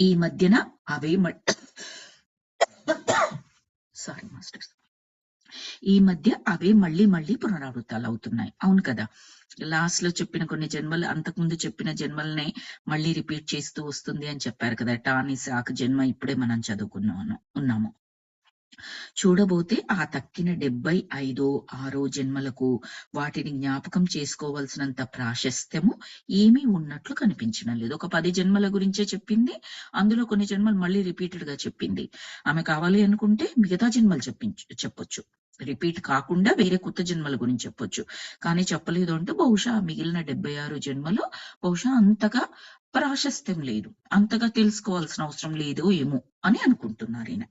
ఈ మధ్యన అవే సారీ మాస్టర్స్. ఈ మధ్య అవే మళ్ళీ మళ్ళీ పునరావృతాలు అవుతున్నాయి. అవును కదా. లాస్ట్ లో చెప్పిన కొన్ని జన్మలు, అంతకుముందు చెప్పిన జన్మలనే మళ్ళీ రిపీట్ చేస్తూ వస్తుంది అని చెప్పారు కదా. టానీ సాక్ జన్మ ఇప్పుడే మనం ఉన్నాము. చూడబోతే ఆ తక్కిన 75, 6 జన్మలకు వాటిని జ్ఞాపకం చేసుకోవాల్సినంత ప్రాశస్త్యము ఏమీ ఉన్నట్లు కనిపించడం లేదు. ఒక 10 జన్మల గురించే చెప్పింది, అందులో కొన్ని జన్మలు మళ్ళీ రిపీటెడ్ గా చెప్పింది. ఆమె కావాలి అనుకుంటే మిగతా జన్మలు చెప్పొచ్చు, రిపీట్ కాకుండా వేరే కొత్త జన్మల గురించి చెప్పొచ్చు. కానీ చెప్పలేదు అంటే బహుశా మిగిలిన 76 జన్మలు బహుశా అంతగా ప్రాశస్త్యం లేదు, అంతగా తెలుసుకోవాల్సిన అవసరం లేదు ఏమో అని అనుకుంటున్నారు ఈయన.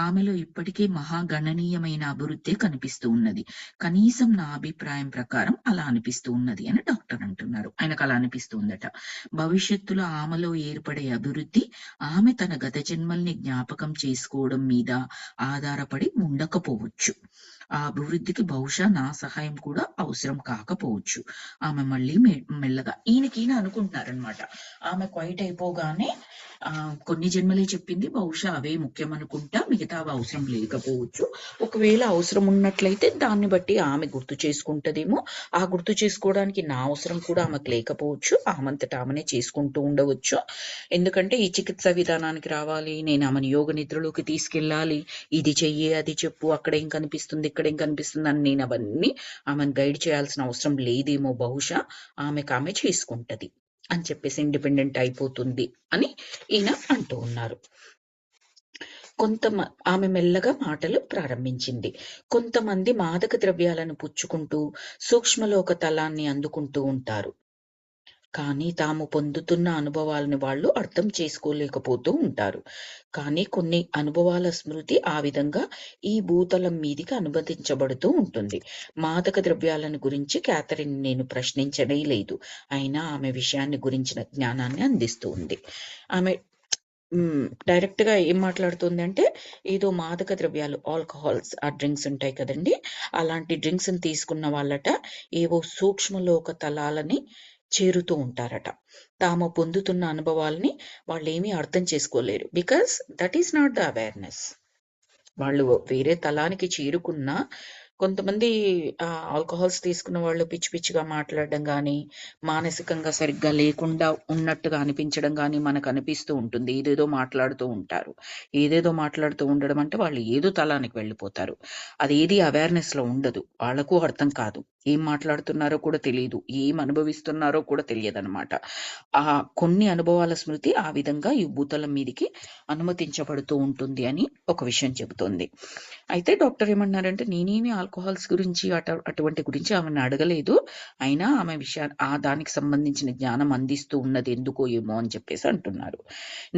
ఆమెలో ఇప్పటికే మహాగణనీయమైన అభివృద్ధి కనిపిస్తూ ఉన్నది. కనీసం నా అభిప్రాయం ప్రకారం అలా అనిపిస్తూ ఉన్నది అని డాక్టర్ అంటున్నారు. ఆయనకు అలా అనిపిస్తుందట. భవిష్యత్తులో ఆమెలో ఏర్పడే అభివృద్ధి ఆమె తన గత జన్మల్ని జ్ఞాపకం చేసుకోవడం మీద ఆధారపడి ఉండకపోవచ్చు. ఆ అభివృద్ధికి బహుశా నా సహాయం కూడా అవసరం కాకపోవచ్చు. ఆమె మళ్ళీ మెల్లగా ఈయన అనుకుంటున్నారనమాట. ఆమె క్వైట్ అయిపోగానే కొన్ని జన్మలే చెప్పింది, బహుశా అవే ముఖ్యం అనుకుంటా, మిగతావి అవసరం లేకపోవచ్చు. ఒకవేళ అవసరం ఉన్నట్లయితే దాన్ని బట్టి ఆమె గుర్తు చేసుకుంటదేమో. ఆ గుర్తు చేసుకోవడానికి నా అవసరం కూడా ఆమెకు లేకపోవచ్చు, ఆమంతటా ఆమెనే చేసుకుంటూ ఉండవచ్చు. ఎందుకంటే ఈ చికిత్స విధానానికి రావాలి, నేను ఆమెను యోగ నిద్రలోకి తీసుకెళ్ళాలి, ఇది చెయ్యి, అది చెప్పు, అక్కడ ఏం కనిపిస్తుంది, ఇక్కడ ఏం కనిపిస్తుంది అని నేను అవన్నీ ఆమెను గైడ్ చేయాల్సిన అవసరం లేదేమో. బహుశా ఆమె చేసుకుంటది అని చెప్పేసి ఇండిపెండెంట్ అయిపోతుంది అని ఈయన అంటూ ఉన్నారు. ఆమె మెల్లగా మాటలు ప్రారంభించింది. కొంతమంది మాదక ద్రవ్యాలను పుచ్చుకుంటూ సూక్ష్మలోక తలాన్ని అందుకుంటూ ఉంటారు. కానీ తాము పొందుతున్న అనుభవాలను వాళ్ళు అర్థం చేసుకోలేకపోతూ ఉంటారు. కానీ కొన్ని అనుభవాల స్మృతి ఆ విధంగా ఈ భూతలం మీదికి అనుమతించబడుతూ ఉంటుంది. మాదక ద్రవ్యాలను గురించి క్యాథరిన్ నేను ప్రశ్నించనే లేదు. అయినా ఆమె విషయాన్ని గురించిన జ్ఞానాన్ని అందిస్తూ ఉంది. ఆమె డైరెక్ట్ గా ఏం మాట్లాడుతుంది అంటే, ఏదో మాదక ద్రవ్యాలు, ఆల్కహాల్స్, ఆ డ్రింక్స్ ఉంటాయి కదండి, అలాంటి డ్రింక్స్ తీసుకున్న వాళ్ళట ఏవో సూక్ష్మలోక తలాలని చేరుతూ ఉంటారట. తాము పొందుతున్న అనుభవాల్ని వాళ్ళు ఏమీ అర్థం చేసుకోలేరు. Because that is not the awareness. వాళ్ళు వేరే తలానికి చేరుకున్న కొంతమంది ఆల్కహాల్స్ తీసుకున్న వాళ్ళు పిచ్చి పిచ్చిగా మాట్లాడడం కానీ, మానసికంగా సరిగ్గా లేకుండా ఉన్నట్టుగా అనిపించడం కానీ మనకు అనిపిస్తూ ఉంటుంది. ఏదేదో మాట్లాడుతూ ఉంటారు. ఏదేదో మాట్లాడుతూ ఉండడం అంటే వాళ్ళు ఏదో తలానికి వెళ్ళిపోతారు. అదేది అవేర్నెస్ లో ఉండదు. వాళ్లకు అర్థం కాదు, ఏం మాట్లాడుతున్నారో కూడా తెలియదు, ఏం అనుభవిస్తున్నారో కూడా తెలియదు అనమాట. ఆ కొన్ని అనుభవాల స్మృతి ఆ విధంగా ఈ భూతలం మీదికి అనుమతించబడుతూ ఉంటుంది అని ఒక విషయం చెబుతోంది. అయితే డాక్టర్ ఏమన్నారంటే, నేనేమి ఆల్కహాల్స్ గురించి అటువంటి గురించి ఆమెను అడగలేదు, అయినా ఆమె దానికి సంబంధించిన జ్ఞానం అందిస్తూ ఉన్నది ఎందుకో ఏమో అని చెప్పేసి అంటున్నారు.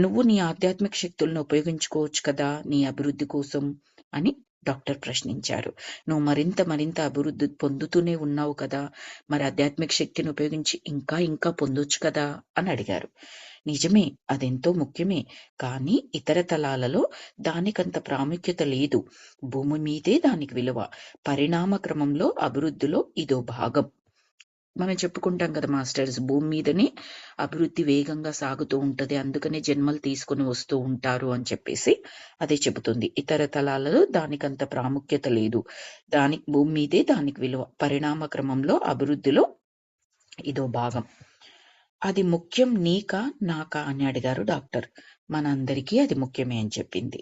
నువ్వు నీ ఆధ్యాత్మిక శక్తులను ఉపయోగించుకోవచ్చు కదా నీ అభివృద్ధి కోసం అని డాక్టర్ ప్రశ్నించారు. నువ్వు మరింత అభివృద్ధి పొందుతూనే ఉన్నావు కదా, మరి ఆధ్యాత్మిక శక్తిని ఉపయోగించి ఇంకా పొందొచ్చు కదా అని అడిగారు. నిజమే, అదెంతో ముఖ్యమే, కానీ ఇతర తలాలలో దానికంత ప్రాముఖ్యత లేదు. భూమి మీదే దానికి విలువ. పరిణామ క్రమంలో అభివృద్ధిలో ఇదో భాగం. మనం చెప్పుకుంటాం కదా మాస్టర్స్, భూమి మీదనే అభివృద్ధి వేగంగా సాగుతూ ఉంటది, అందుకనే జన్మలు తీసుకుని వస్తూ ఉంటారు అని చెప్పేసి అదే చెబుతుంది. ఇతర తలాలలో దానికంత ప్రాముఖ్యత లేదు, భూమి మీదే దానికి విలువ. పరిణామ క్రమంలో అభివృద్ధిలో ఇదో భాగం. అది ముఖ్యం నీకా నాకా అని అడిగారు డాక్టర్. మనందరికీ అది ముఖ్యమే అని చెప్పింది.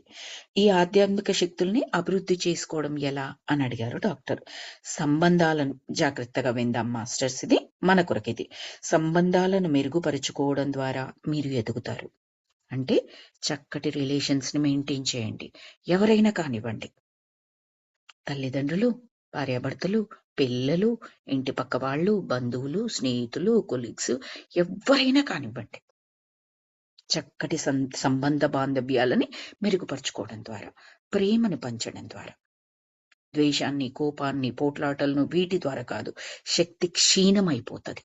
ఈ ఆధ్యాత్మిక శక్తుల్ని అభివృద్ధి చేసుకోవడం ఎలా అని అడిగారు డాక్టర్. సంబంధాలను జాగ్రత్తగా విందాం మాస్టర్స్, ఇది మన కొరకిది. సంబంధాలను మెరుగుపరుచుకోవడం ద్వారా మీరు ఎదుగుతారు. అంటే చక్కటి రిలేషన్స్ ని మెయింటైన్ చేయండి. ఎవరైనా కానివ్వండి, తల్లిదండ్రులు, భార్యాభర్తలు, పిల్లలు, ఇంటి పక్క వాళ్ళు, బంధువులు, స్నేహితులు, కొలీగ్స్, ఎవరైనా కానివ్వండి, చక్కటి సంబంధ బాంధవ్యాలని మెరుగుపరుచుకోవడం ద్వారా, ప్రేమను పంచడం ద్వారా, ద్వేషాన్ని, కోపాన్ని, పోట్లాటలను వీటి ద్వారా కాదు. శక్తి క్షీణమైపోతుంది.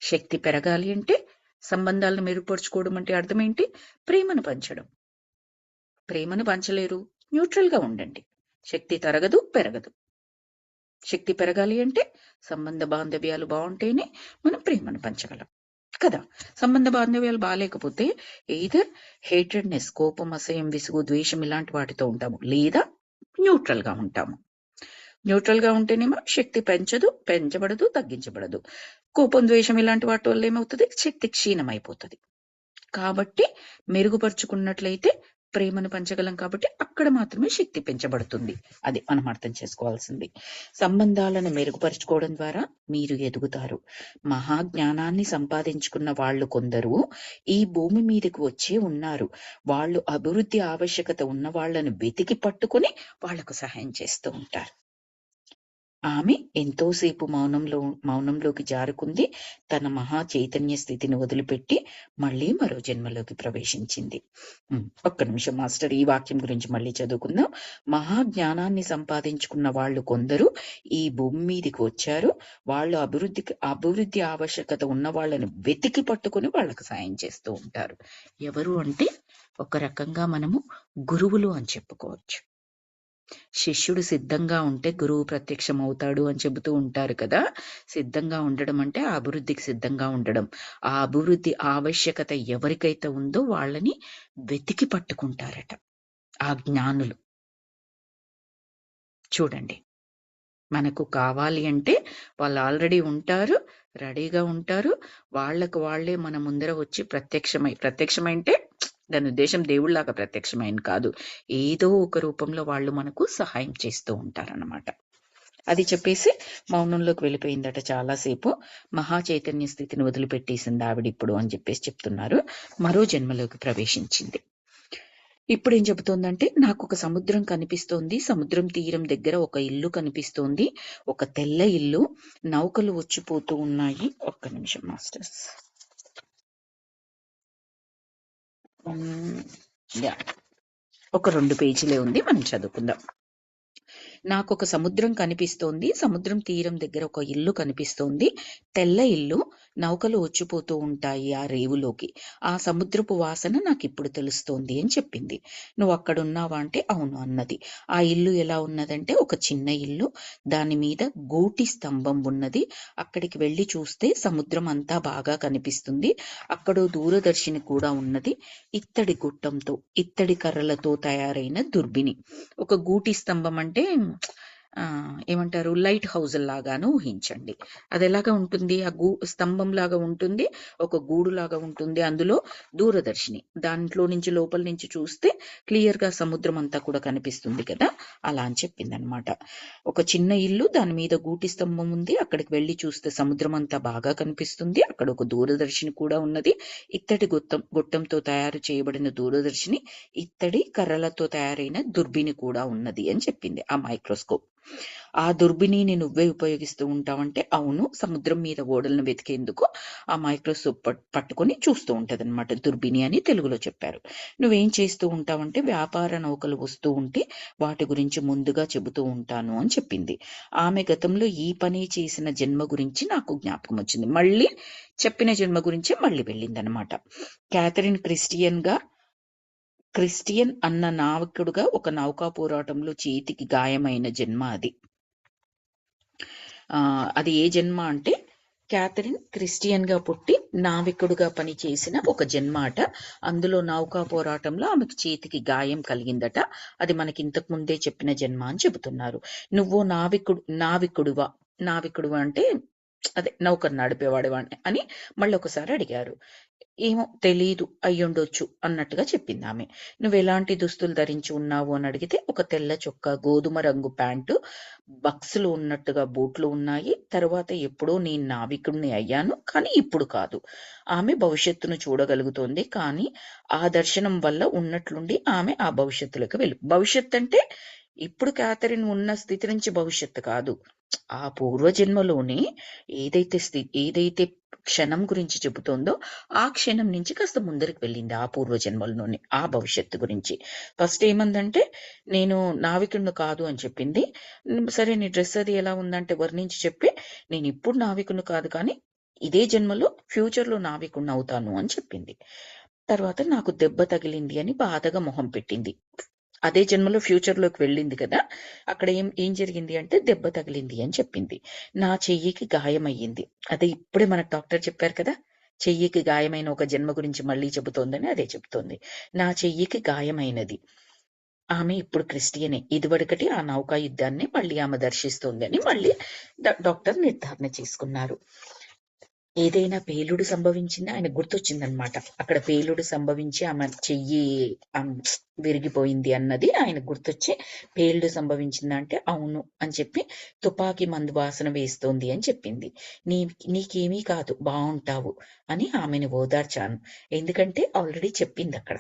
శక్తి పెరగాలి అంటే సంబంధాలను మెరుగుపరుచుకోవడం అంటే అర్థం ఏంటి? ప్రేమను పంచడం. ప్రేమను పంచలేరు, న్యూట్రల్ గా ఉండండి. శక్తి తరగదు, పెరగదు. శక్తి పెరగాలి అంటే సంబంధ బాంధవ్యాలు బాగుంటేనే మనం ప్రేమను పంచగలం కదా. సంబంధ బాంధవ్యాలు బాగాలేకపోతే ఎయిదర్ హేటెడ్నెస్, కోపం, అసహ్యం, విసుగు, ద్వేషం ఇలాంటి వాటితో ఉంటాము, లేదా న్యూట్రల్ గా ఉంటాము. న్యూట్రల్ గా ఉంటేనేమో శక్తి పెంచబడదు, తగ్గించబడదు. కోపం, ద్వేషం ఇలాంటి వాటి వల్ల ఏమవుతుంది, శక్తి క్షీణమైపోతుంది. కాబట్టి మెరుగుపరుచుకున్నట్లయితే ప్రేమను పంచగలం, కాబట్టి అక్కడ మాత్రమే శక్తి పెంచబడుతుంది. అది మనం అర్థం చేసుకోవాల్సింది. సంబంధాలను మెరుగుపరుచుకోవడం ద్వారా మీరు ఎదుగుతారు. మహాజ్ఞానాన్ని సంపాదించుకున్న వాళ్ళు కొందరు ఈ భూమి మీదకి వచ్చే ఉన్నారు. వాళ్ళు అభివృద్ధి ఆవశ్యకత ఉన్న వాళ్ళను వెతికి పట్టుకొని వాళ్లకు సహాయం చేస్తూ ఉంటారు. ఆమె ఎంతోసేపు మౌనంలోకి జారుకుంది. తన మహా చైతన్య స్థితిని వదిలిపెట్టి మళ్ళీ మరో జన్మలోకి ప్రవేశించింది. ఒక్క నిమిషం మాస్టర్, ఈ వాక్యం గురించి మళ్ళీ చదువుకుందాం. మహాజ్ఞానాన్ని సంపాదించుకున్న వాళ్ళు కొందరు ఈ భూమి మీదకి వచ్చారు. వాళ్ళు అభివృద్ధి ఆవశ్యకత ఉన్న వాళ్ళని వెతికి పట్టుకుని వాళ్ళకు సాయం చేస్తూ ఉంటారు. ఎవరు అంటే ఒక రకంగా మనము గురువులు అని చెప్పుకోవచ్చు. శిష్యుడు సిద్ధంగా ఉంటే గురువు ప్రత్యక్షం అవుతాడు అని చెబుతూ ఉంటారు కదా. సిద్ధంగా ఉండడం అంటే ఆ అభివృద్ధికి సిద్ధంగా ఉండడం. ఆ అభివృద్ధి ఆవశ్యకత ఎవరికైతే ఉందో వాళ్ళని వెతికి పట్టుకుంటారట ఆ జ్ఞానులు. చూడండి, మనకు కావాలి అంటే వాళ్ళు ఆల్రెడీ ఉంటారు, రెడీగా ఉంటారు. వాళ్ళకు వాళ్ళే మన ముందర వచ్చి ప్రత్యక్షమైంటే దాని ఉద్దేశం దేవుళ్లాగా ప్రత్యక్షమైన కాదు, ఏదో ఒక రూపంలో వాళ్ళు మనకు సహాయం చేస్తూ ఉంటారన్నమాట. అది చెప్పేసి మౌనంలోకి వెళ్ళిపోయిందట చాలాసేపు. మహా చైతన్య స్థితిని వదిలిపెట్టేసింది ఆవిడిప్పుడు అని చెప్పేసి చెప్తున్నారు. మరో జన్మలోకి ప్రవేశించింది. ఇప్పుడు ఏం చెబుతోందంటే, నాకు ఒక సముద్రం కనిపిస్తోంది. సముద్రం తీరం దగ్గర ఒక ఇల్లు కనిపిస్తోంది. ఒక తెల్ల ఇల్లు. నౌకలు వచ్చిపోతూ ఉన్నాయి. ఒక్క నిమిషం మాస్టర్స్. ఒక 2 పేజీలే ఉంది, మనం చదువుకుందాం. నాకు ఒక సముద్రం కనిపిస్తోంది. సముద్రం తీరం దగ్గర ఒక ఇల్లు కనిపిస్తోంది. తెల్ల ఇల్లు. నౌకలు వచ్చిపోతూ ఉంటాయి ఆ రేవులోకి. ఆ సముద్రపు వాసన నాకు ఇప్పుడు తెలుస్తోంది అని చెప్పింది. నువ్వు అక్కడున్నావా అంటే అవును అన్నది. ఆ ఇల్లు ఎలా ఉన్నదంటే ఒక చిన్న ఇల్లు. దాని మీద గూటి స్తంభం ఉన్నది. అక్కడికి వెళ్ళి చూస్తే సముద్రం అంతా బాగా కనిపిస్తుంది. అక్కడో దూరదర్శిని కూడా ఉన్నది. ఇత్తడి కర్రలతో తయారైన దుర్బిని. ఒక గూటి స్తంభం అంటే ఏమంటారు, లైట్ హౌస్ లాగాను ఊహించండి. అది ఎలాగా ఉంటుంది, ఆ స్తంభం లాగా ఉంటుంది, ఒక గూడు లాగా ఉంటుంది. అందులో దూరదర్శిని, దాంట్లో నుంచి లోపల నుంచి చూస్తే క్లియర్ గా సముద్రం అంతా కూడా కనిపిస్తుంది కదా, అలా అని చెప్పిందనమాట. ఒక చిన్న ఇల్లు, దాని మీద గూటి స్తంభం ఉంది. అక్కడికి వెళ్ళి చూస్తే సముద్రం అంతా బాగా కనిపిస్తుంది. అక్కడ ఒక దూరదర్శిని కూడా ఉన్నది. ఇత్తడి గొట్టంతో తయారు చేయబడిన దూరదర్శిని, ఇత్తడి కర్రలతో తయారైన దుర్బిని కూడా ఉన్నది అని చెప్పింది. ఆ మైక్రోస్కోప్. ఆ దుర్బినిని నువ్వే ఉపయోగిస్తూ ఉంటావంటే అవును, సముద్రం మీద ఓడలను వెతికేందుకు ఆ మైక్రోస్కోప్ పట్టుకొని చూస్తూ ఉంటది అనమాట. దుర్బిని అని తెలుగులో చెప్పారు. నువ్వేం చేస్తూ ఉంటావంటే వ్యాపార నౌకలు వస్తూ ఉంటే వాటి గురించి ముందుగా చెబుతూ ఉంటాను అని చెప్పింది. ఆమె గతంలో ఈ పని చేసిన జన్మ గురించి నాకు జ్ఞాపకం వచ్చింది. మళ్ళీ చెప్పిన జన్మ గురించే మళ్ళీ వెళ్ళిందనమాట. క్యాథరిన్ క్రిస్టియన్ అన్న నావికుడుగా ఒక నౌకా పోరాటంలో చేతికి గాయమైన జన్మ అది. అది ఏ జన్మ అంటే క్యాథరిన్ క్రిస్టియన్ గా పుట్టి నావికుడుగా పనిచేసిన ఒక జన్మ అట. అందులో నౌకా పోరాటంలో ఆమెకు చేతికి గాయం కలిగిందట. అది మనకి ఇంతకు ముందే చెప్పిన జన్మ అని చెబుతున్నారు. నువ్వు నావికుడువా అంటే అదే నౌకను నడిపేవాడు అని మళ్ళీ ఒకసారి అడిగారు. ఏమో తెలీదు, అయ్యుండొచ్చు అన్నట్టుగా చెప్పింది ఆమె. నువ్వు ఎలాంటి దుస్తులు ధరించి ఉన్నావు అని అడిగితే ఒక తెల్ల చొక్కా, గోధుమ రంగు ప్యాంటు, బక్సులు ఉన్నట్టుగా బూట్లు ఉన్నాయి. తర్వాత ఎప్పుడో నేను నావికుడిని అయ్యాను, కానీ ఇప్పుడు కాదు. ఆమె భవిష్యత్తును చూడగలుగుతోంది, కానీ ఆ దర్శనం వల్ల ఉన్నట్లుండి ఆమె ఆ భవిష్యత్తులోకి భవిష్యత్ అంటే ఇప్పుడు క్యాథరిన్ ఉన్న స్థితి నుంచి భవిష్యత్తు కాదు, ఆ పూర్వజన్మలోనే ఏదైతే క్షణం గురించి చెబుతోందో ఆ క్షణం నుంచి కాస్త ముందరికి వెళ్ళింది. ఆ పూర్వజన్మలోనే ఆ భవిష్యత్తు గురించి. ఫస్ట్ ఏమందంటే నేను నావికుడిని కాదు అని చెప్పింది. సరే నీ డ్రెస్ అది ఎలా ఉందంటే వర్ణించి చెప్పి, నేను ఇప్పుడు నావికుడిని కాదు, కానీ ఇదే జన్మలో ఫ్యూచర్ లో నావికుడిని అవుతాను అని చెప్పింది. తర్వాత నాకు దెబ్బ తగిలింది అని బాధగా మొహం పెట్టింది. అదే జన్మలో ఫ్యూచర్ లోకి వెళ్ళింది కదా, అక్కడ ఏం జరిగింది అంటే దెబ్బ తగిలింది అని చెప్పింది. నా చెయ్యికి గాయమయ్యింది. అదే ఇప్పుడే మనకు డాక్టర్ చెప్పారు కదా, చెయ్యికి గాయమైన ఒక జన్మ గురించి మళ్ళీ చెబుతోందని అదే చెబుతోంది. నా చెయ్యికి గాయమైనది. ఆమె ఇప్పుడు క్రిస్టియనే. ఇదివరకటి ఆ నౌకా యుద్ధాన్ని మళ్ళీ ఆమె దర్శిస్తుంది అని మళ్ళీ డాక్టర్ నిర్ధారణ చేసుకున్నారు. ఏదైనా పేలుడు సంభవించిందా ఆయనకు గుర్తొచ్చిందనమాట. అక్కడ పేలుడు సంభవించి ఆమె చెయ్యి విరిగిపోయింది అన్నది ఆయనకు గుర్తొచ్చి, పేలుడు సంభవించిందా అంటే అవును అని చెప్పి, తుపాకీ మందు వాసన వేస్తోంది అని చెప్పింది. నీకేమీ కాదు, బావుంటావు అని ఆమెను ఓదార్చాను. ఎందుకంటే ఆల్రెడీ చెప్పిందక్కడ.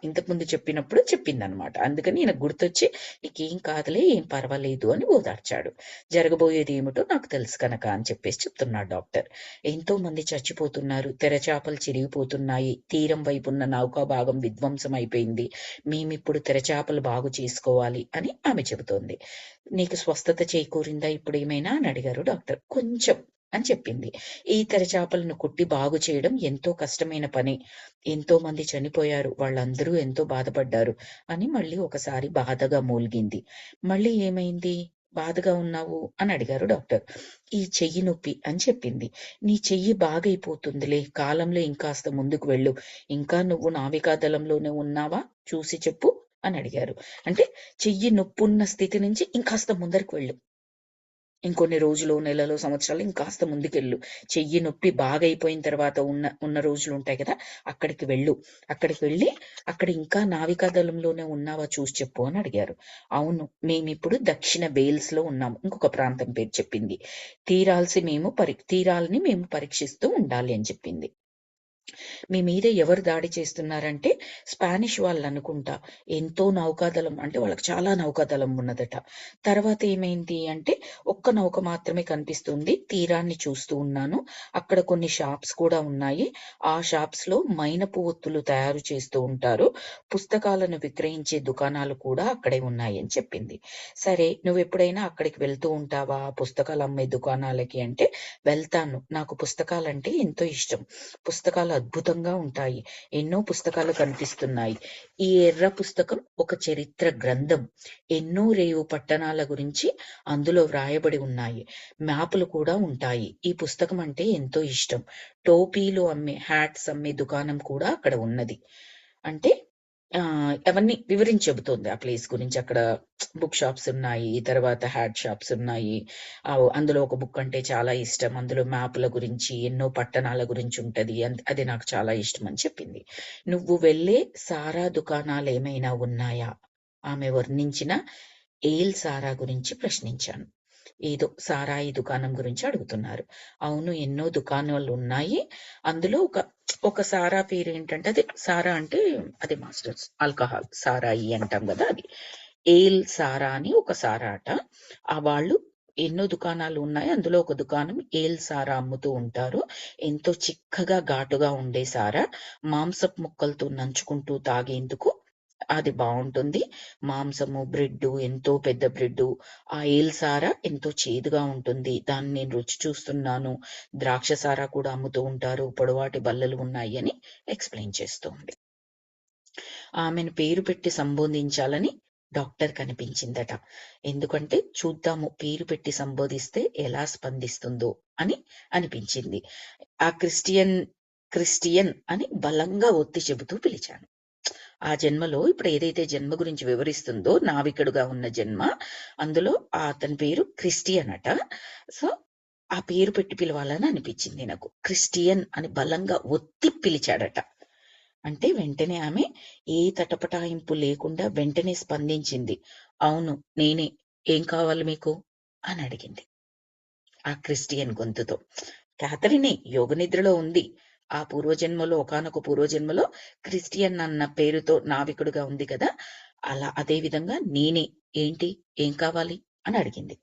ఇంతకుముందు చెప్పినప్పుడు చెప్పిందనమాట. అందుకని ఈయనకు గుర్తొచ్చి నీకేం కాదులే, ఏం పర్వాలేదు అని ఓదార్చాడు. జరగబోయేది ఏమిటో నాకు తెలుసు కనుక అని చెప్పేసి చెప్తున్నాడు డాక్టర్. ఎంతో మంది చచ్చిపోతున్నారు, తెరచాపలు చిరిగిపోతున్నాయి, తీరం వైపున్న నౌకా భాగం విధ్వంసం అయిపోయింది, మేమిప్పుడు తెరచాపలు బాగు చేసుకోవాలి అని ఆమె చెబుతోంది. నీకు స్వస్థత చేకూరిందా ఇప్పుడు ఏమైనా అని అడిగారు డాక్టర్. కొంచెం అని చెప్పింది. ఈ తెరచాపలను కుట్టి బాగు చేయడం ఎంతో కష్టమైన పని, ఎంతో మంది చనిపోయారు, వాళ్ళందరూ ఎంతో బాధపడ్డారు అని మళ్ళీ ఒకసారి బాధగా మూలిగింది. మళ్ళీ ఏమైంది, బాధగా ఉన్నావు అని అడిగారు డాక్టర్. ఈ చెయ్యి నొప్పి అని చెప్పింది. నీ చెయ్యి బాగైపోతుందిలే, కాలంలో ఇంకాస్త ముందుకు వెళ్ళు, ఇంకా నువ్వు నావికాదళంలోనే ఉన్నావా చూసి చెప్పు అని అడిగారు. అంటే చెయ్యి నొప్పున్న స్థితి నుంచి ఇంకాస్త ముందరకు వెళ్ళు, ఇంకొన్ని రోజులు, నెలలు, సంవత్సరాలు ఇంకాస్త ముందుకెళ్ళు. చెయ్యి నొప్పి బాగైపోయిన తర్వాత ఉన్న రోజులు ఉంటాయి కదా, అక్కడికి వెళ్ళు. అక్కడికి వెళ్ళి అక్కడ ఇంకా నావికాదళంలోనే ఉన్నావా చూసి చెప్పు అని అడిగారు. అవును, మేమిప్పుడు దక్షిణ వేల్స్ లో ఉన్నాము. ఇంకొక ప్రాంతం పేరు చెప్పింది. తీరాల్ని మేము పరీక్షిస్తూ ఉండాలి అని చెప్పింది. మీ మీద ఎవరు దాడి చేస్తున్నారంటే స్పానిష్ వాళ్ళు అనుకుంటా. ఎంతో నౌకాదళం అంటే వాళ్ళకి చాలా నౌకాదళం ఉన్నదట. తర్వాత ఏమైంది అంటే ఒక్క నౌక మాత్రమే కనిపిస్తుంది. తీరాన్ని చూస్తూ ఉన్నాను, అక్కడ కొన్ని షాప్స్ కూడా ఉన్నాయి. ఆ షాప్స్ లో మైనపు ఒత్తులు తయారు చేస్తూ ఉంటారు, పుస్తకాలను విక్రయించే దుకాణాలు కూడా అక్కడే ఉన్నాయి అని చెప్పింది. సరే, నువ్వు ఎప్పుడైనా అక్కడికి వెళ్తూ ఉంటావా పుస్తకాలు అమ్మే దుకాణాలకి అంటే, వెళ్తాను, నాకు పుస్తకాలంటే ఎంతో ఇష్టం, పుస్తకాలు అద్భుతంగా ఉంటాయి, ఎన్నో పుస్తకాలు కనిపిస్తున్నాయి. ఈ ఎర్ర పుస్తకం ఒక చరిత్ర గ్రంథం, ఎన్నో రేవు పట్టణాల గురించి అందులో వ్రాయబడి ఉన్నాయి, మ్యాపులు కూడా ఉంటాయి. ఈ పుస్తకం అంటే ఎంతో ఇష్టం. టోపీలు అమ్మే, హ్యాట్స్ అమ్మే దుకాణం కూడా అక్కడ ఉన్నది అంటే అవన్నీ వివరించి చెబుతోంది ఆ ప్లేస్ గురించి. అక్కడ బుక్ షాప్స్ ఉన్నాయి, తర్వాత హ్యాట్ షాప్స్ ఉన్నాయి. అందులో ఒక బుక్ అంటే చాలా ఇష్టం, అందులో మ్యాప్ల గురించి, ఎన్నో పట్టణాల గురించి ఉంటది, అది నాకు చాలా ఇష్టం అని చెప్పింది. నువ్వు వెళ్ళే సారా దుకాణాలు ఏమైనా ఉన్నాయా, ఆమె వర్ణించిన ఏల్ సారా గురించి ప్రశ్నించాను. ఏదో సారాయి దుకాణం గురించి అడుగుతున్నారు. అవును, ఎన్నో దుకాణాలు ఉన్నాయి, అందులో ఒక సారా పేరు ఏంటంటే, అదే సారా అంటే అదే మాస్టర్స్ ఆల్కహాల్, సారాయి అంటాం కదా అది. ఏల్ సారా అని ఒక సారా అట. వాళ్ళు ఎన్నో దుకాణాలు ఉన్నాయి, అందులో ఒక దుకాణం ఏల్ సారా అమ్ముతూ ఉంటారు. ఎంతో చిక్కగా ఘాటుగా ఉండే సారా, మాంసపు ముక్కలతో నంచుకుంటూ తాగేందుకు అది బాగుంటుంది. మాంసము, బ్రెడ్, ఎంతో పెద్ద బ్రెడ్. ఆ ఏల్ సారా ఎంతో చేదుగా ఉంటుంది, దాన్ని నేను రుచి చూస్తున్నాను. ద్రాక్ష సారా కూడా అమ్ముతూ ఉంటారు, పొడవాటి బల్లలు ఉన్నాయి అని ఎక్స్ప్లెయిన్ చేస్తుంది. ఆమెను పేరు పెట్టి సంబోధించాలని డాక్టర్ కనిపించిందట. ఎందుకంటే చూద్దాము పేరు పెట్టి సంబోధిస్తే ఎలా స్పందిస్తుందో అని అనిపించింది. ఆ క్రిస్టియన్ అని బలంగా ఒత్తి చెబుతూ పిలిచాను. ఆ జన్మలో ఇప్పుడు ఏదైతే జన్మ గురించి వివరిస్తుందో, నావికుడుగా ఉన్న జన్మ, అందులో అతని పేరు క్రిస్టియన్ అట. సో ఆ పేరు పెట్టి పిలవాలని అనిపించింది నాకు. క్రిస్టియన్ అని బలంగా ఒత్తి పిలిచాడట. అంటే వెంటనే ఆమె ఏ తటపటాయింపు లేకుండా వెంటనే స్పందించింది. అవును, నేనే, ఏం కావాలి మీకు అని అడిగింది ఆ క్రిస్టియన్ గొంతుతో. క్యాథరినే యోగనిద్రలో ఉంది. ఆ పూర్వజన్మలో, ఒకానొక పూర్వజన్మలో క్రిస్టియన్ అన్న పేరుతో నావికుడుగా ఉంది కదా, అదే విధంగా నేనే, ఏంటి, ఏం కావాలి అని అడిగింది.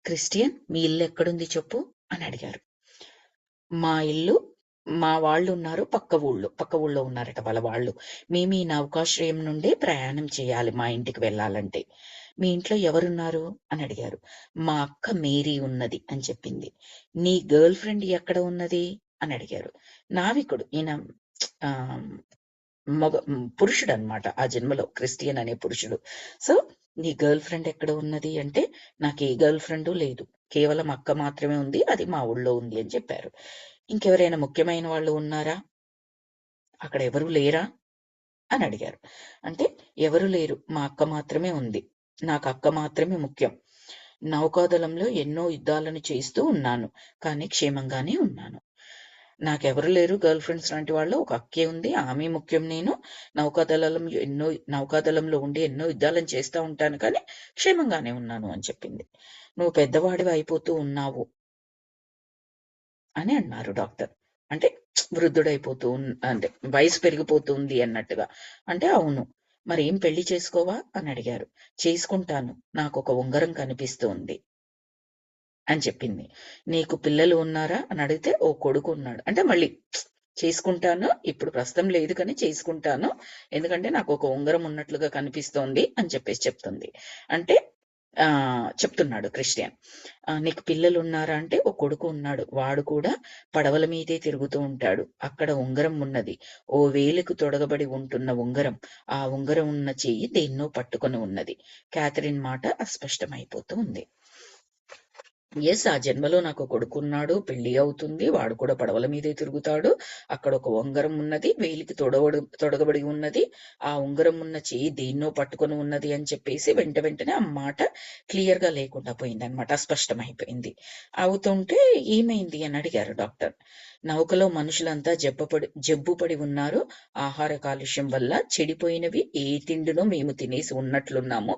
క్రిస్టియన్, మీ ఇల్లు ఎక్కడుంది చెప్పు అని అడిగారు. మా ఇల్లు, మా వాళ్ళు ఉన్నారు పక్క ఊళ్ళో ఉన్నారట వాళ్ళ వాళ్ళు. మేము ఈ నౌకాశ్రయం నుండే ప్రయాణం చేయాలి మా ఇంటికి వెళ్ళాలంటే. మీ ఇంట్లో ఎవరున్నారు అని అడిగారు. మా అక్క మేరీ ఉన్నది అని చెప్పింది. నీ గర్ల్ ఫ్రెండ్ ఎక్కడ ఉన్నది అని అడిగారు. నావికుడు ఈయన ఆ పురుషుడు అనమాట, ఆ జన్మలో క్రిస్టియన్ అనే పురుషుడు. సో నీ గర్ల్ ఫ్రెండ్ ఎక్కడ ఉన్నది అంటే, నాకు ఏ గర్ల్ ఫ్రెండ్ లేదు, కేవలం అక్క మాత్రమే ఉంది, అది మా ఊళ్ళో ఉంది అని చెప్పారు. ఇంకెవరైనా ముఖ్యమైన వాళ్ళు ఉన్నారా, అక్కడ ఎవరు లేరా అని అడిగారు. అంటే ఎవరు లేరు, మా అక్క మాత్రమే ఉంది. నాకు అక్క మాత్రమే ముఖ్యం. నౌకాదళంలో ఎన్నో యుద్ధాలను చేస్తూ ఉన్నాను, కానీ క్షేమంగానే ఉన్నాను. నాకెవరు లేరు గర్ల్ ఫ్రెండ్స్ లాంటి వాళ్ళు. ఒక అక్కే ఉంది, ఆమె ముఖ్యం. నేను నౌకాదళంలో ఉండి ఎన్నో యుద్ధాలను చేస్తూ ఉంటాను, కానీ క్షేమంగానే ఉన్నాను అని చెప్పింది. నువ్వు పెద్దవాడివి అయిపోతూ ఉన్నావు అని అన్నారు డాక్టర్. అంటే వృద్ధుడైపోతూ అంటే వయసు పెరిగిపోతుంది అన్నట్టుగా. అంటే అవును. మరి ఏం పెళ్లి చేసుకోవా అని అడిగారు. చేసుకుంటాను, నాకు ఒక ఉంగరం కనిపిస్తుంది అని చెప్పింది. నీకు పిల్లలు ఉన్నారా అని అడిగితే ఓ కొడుకు ఉన్నాడు. అంటే మళ్ళీ చేసుకుంటాను, ఇప్పుడు ప్రస్తుతం లేదు కానీ చేసుకుంటాను, ఎందుకంటే నాకు ఒక ఉంగరం ఉన్నట్లుగా కనిపిస్తోంది అని చెప్పేసి చెప్తుంది. అంటే చెప్తున్నాడు క్రిస్టియన్. నీకు పిల్లలు ఉన్నారా అంటే ఓ కొడుకు ఉన్నాడు, వాడు కూడా పడవల మీదే తిరుగుతూ ఉంటాడు, అక్కడ ఉంగరం ఉన్నది, ఓ వేలుకు తొడగబడి ఉంటున్న ఉంగరం, ఆ ఉంగరం ఉన్న చెయ్యి దేన్నో పట్టుకొని ఉన్నది. క్యాథరిన్ మాట అస్పష్టమైపోతూ ఉంది. ఎస్, ఆ జన్మలో నాకు కొడుకున్నాడు, పెళ్లి అవుతుంది, వాడు కూడా పడవల మీదే తిరుగుతాడు, అక్కడ ఒక ఉంగరం ఉన్నది, వేలికి తొడగబడి ఉన్నది, ఆ ఉంగరం ఉన్న చెయ్యి దేన్నో పట్టుకొని ఉన్నది అని చెప్పేసి వెంటనే ఆ మాట క్లియర్ గా లేకుండా పోయింది అనమాట, అస్పష్టమైపోయింది. అవుతుంటే ఏమైంది అని అడిగారు డాక్టర్. నౌకలో మనుషులంతా జబ్బుపడి ఉన్నారు, ఆహార కాలుష్యం వల్ల చెడిపోయినవి ఏ తిండినో మేము తినేసి ఉన్నట్లున్నాము,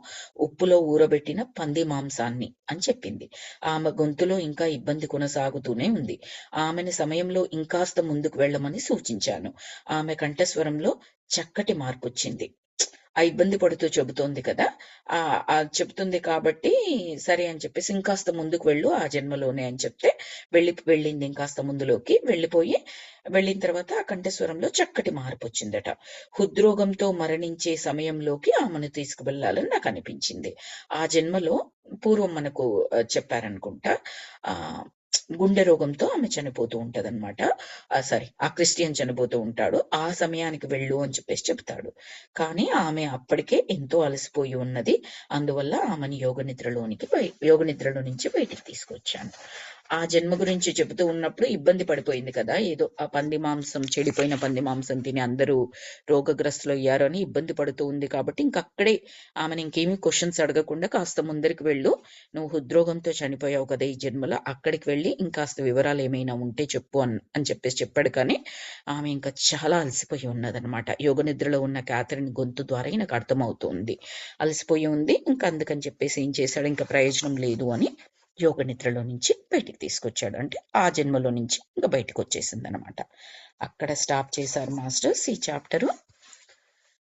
ఉప్పులో ఊరబెట్టిన పంది మాంసాన్ని అని చెప్పింది. ఆమె గొంతులో ఇంకా ఇబ్బంది కొనసాగుతూనే ఉంది. ఆమెని సమయంలో ఇంకాస్త ముందుకు వెళ్ళమని సూచించాను. ఆమె కంఠస్వరంలో చక్కటి మార్పొచ్చింది. ఆ ఇబ్బంది పడుతూ చెబుతోంది కదా, చెప్తుంది కాబట్టి సరే అని చెప్పేసి ఇంకాస్త ముందుకు వెళ్ళు ఆ జన్మలోనే అని చెప్తే వెళ్ళింది ఇంకాస్త ముందులోకి వెళ్ళిన తర్వాత ఆ కంఠస్వరంలో చక్కటి మార్పు వచ్చిందట. హృద్రోగంతో మరణించే సమయంలోకి ఆమెను తీసుకువెళ్ళాలని నాకు అనిపించింది. ఆ జన్మలో పూర్వం మనకు చెప్పారనుకుంటా, ఆ గుండె రోగంతో ఆమె చనిపోతూ ఉంటదన్నమాట. సారీ, ఆ క్రిస్టియన్ చనిపోతూ ఉంటాడు. ఆ సమయానికి వెళ్ళు అని చెప్పేసి చెప్తాడు. కానీ ఆమె అప్పటికే ఎంతో అలసిపోయి ఉన్నది, అందువల్ల ఆమెను యోగ నిద్రలో నుంచి బయటికి తీసుకొచ్చాను. ఆ జన్మ గురించి చెబుతూ ఉన్నప్పుడు ఇబ్బంది పడిపోయింది కదా, ఏదో ఆ చెడిపోయిన పంది మాంసం తిని అందరూ రోగగ్రస్తులు అయ్యారు అని ఇబ్బంది పడుతూ ఉంది కాబట్టి ఇంకక్కడే ఆమెను ఇంకేమీ క్వశ్చన్స్ అడగకుండా కాస్త ముందరికి వెళ్ళు, నువ్వు హృద్రోగంతో చనిపోయావు కదా ఈ జన్మలో, అక్కడికి వెళ్ళి ఇంకాస్త వివరాలు ఏమైనా ఉంటే చెప్పు అని చెప్పేసి చెప్పాడు. కానీ ఆమె ఇంకా చాలా అలసిపోయి ఉన్నదనమాట. యోగ నిద్రలో ఉన్న క్యాథరిన్ గొంతు ద్వారా నాకు అర్థమవుతుంది అలసిపోయి ఉంది. ఇంకా అందుకని చెప్పేసి ఏం చేశాడు, ఇంకా ప్రయోజనం లేదు అని యోగ నిద్రలో నుంచి బయటికి తీసుకొచ్చాడు. అంటే ఆ జన్మలో నుంచి ఇంకా బయటకు వచ్చేసింది అనమాట. అక్కడ స్టాప్ చేశారు మాస్టర్స్ ఈ చాప్టరు.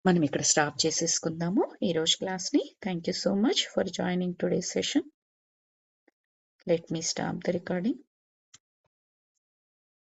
మనం ఇక్కడ స్టాప్ చేసేసుకుందాము ఈ రోజు క్లాస్ని. Thank you so much for joining today session. Let me stop the recording.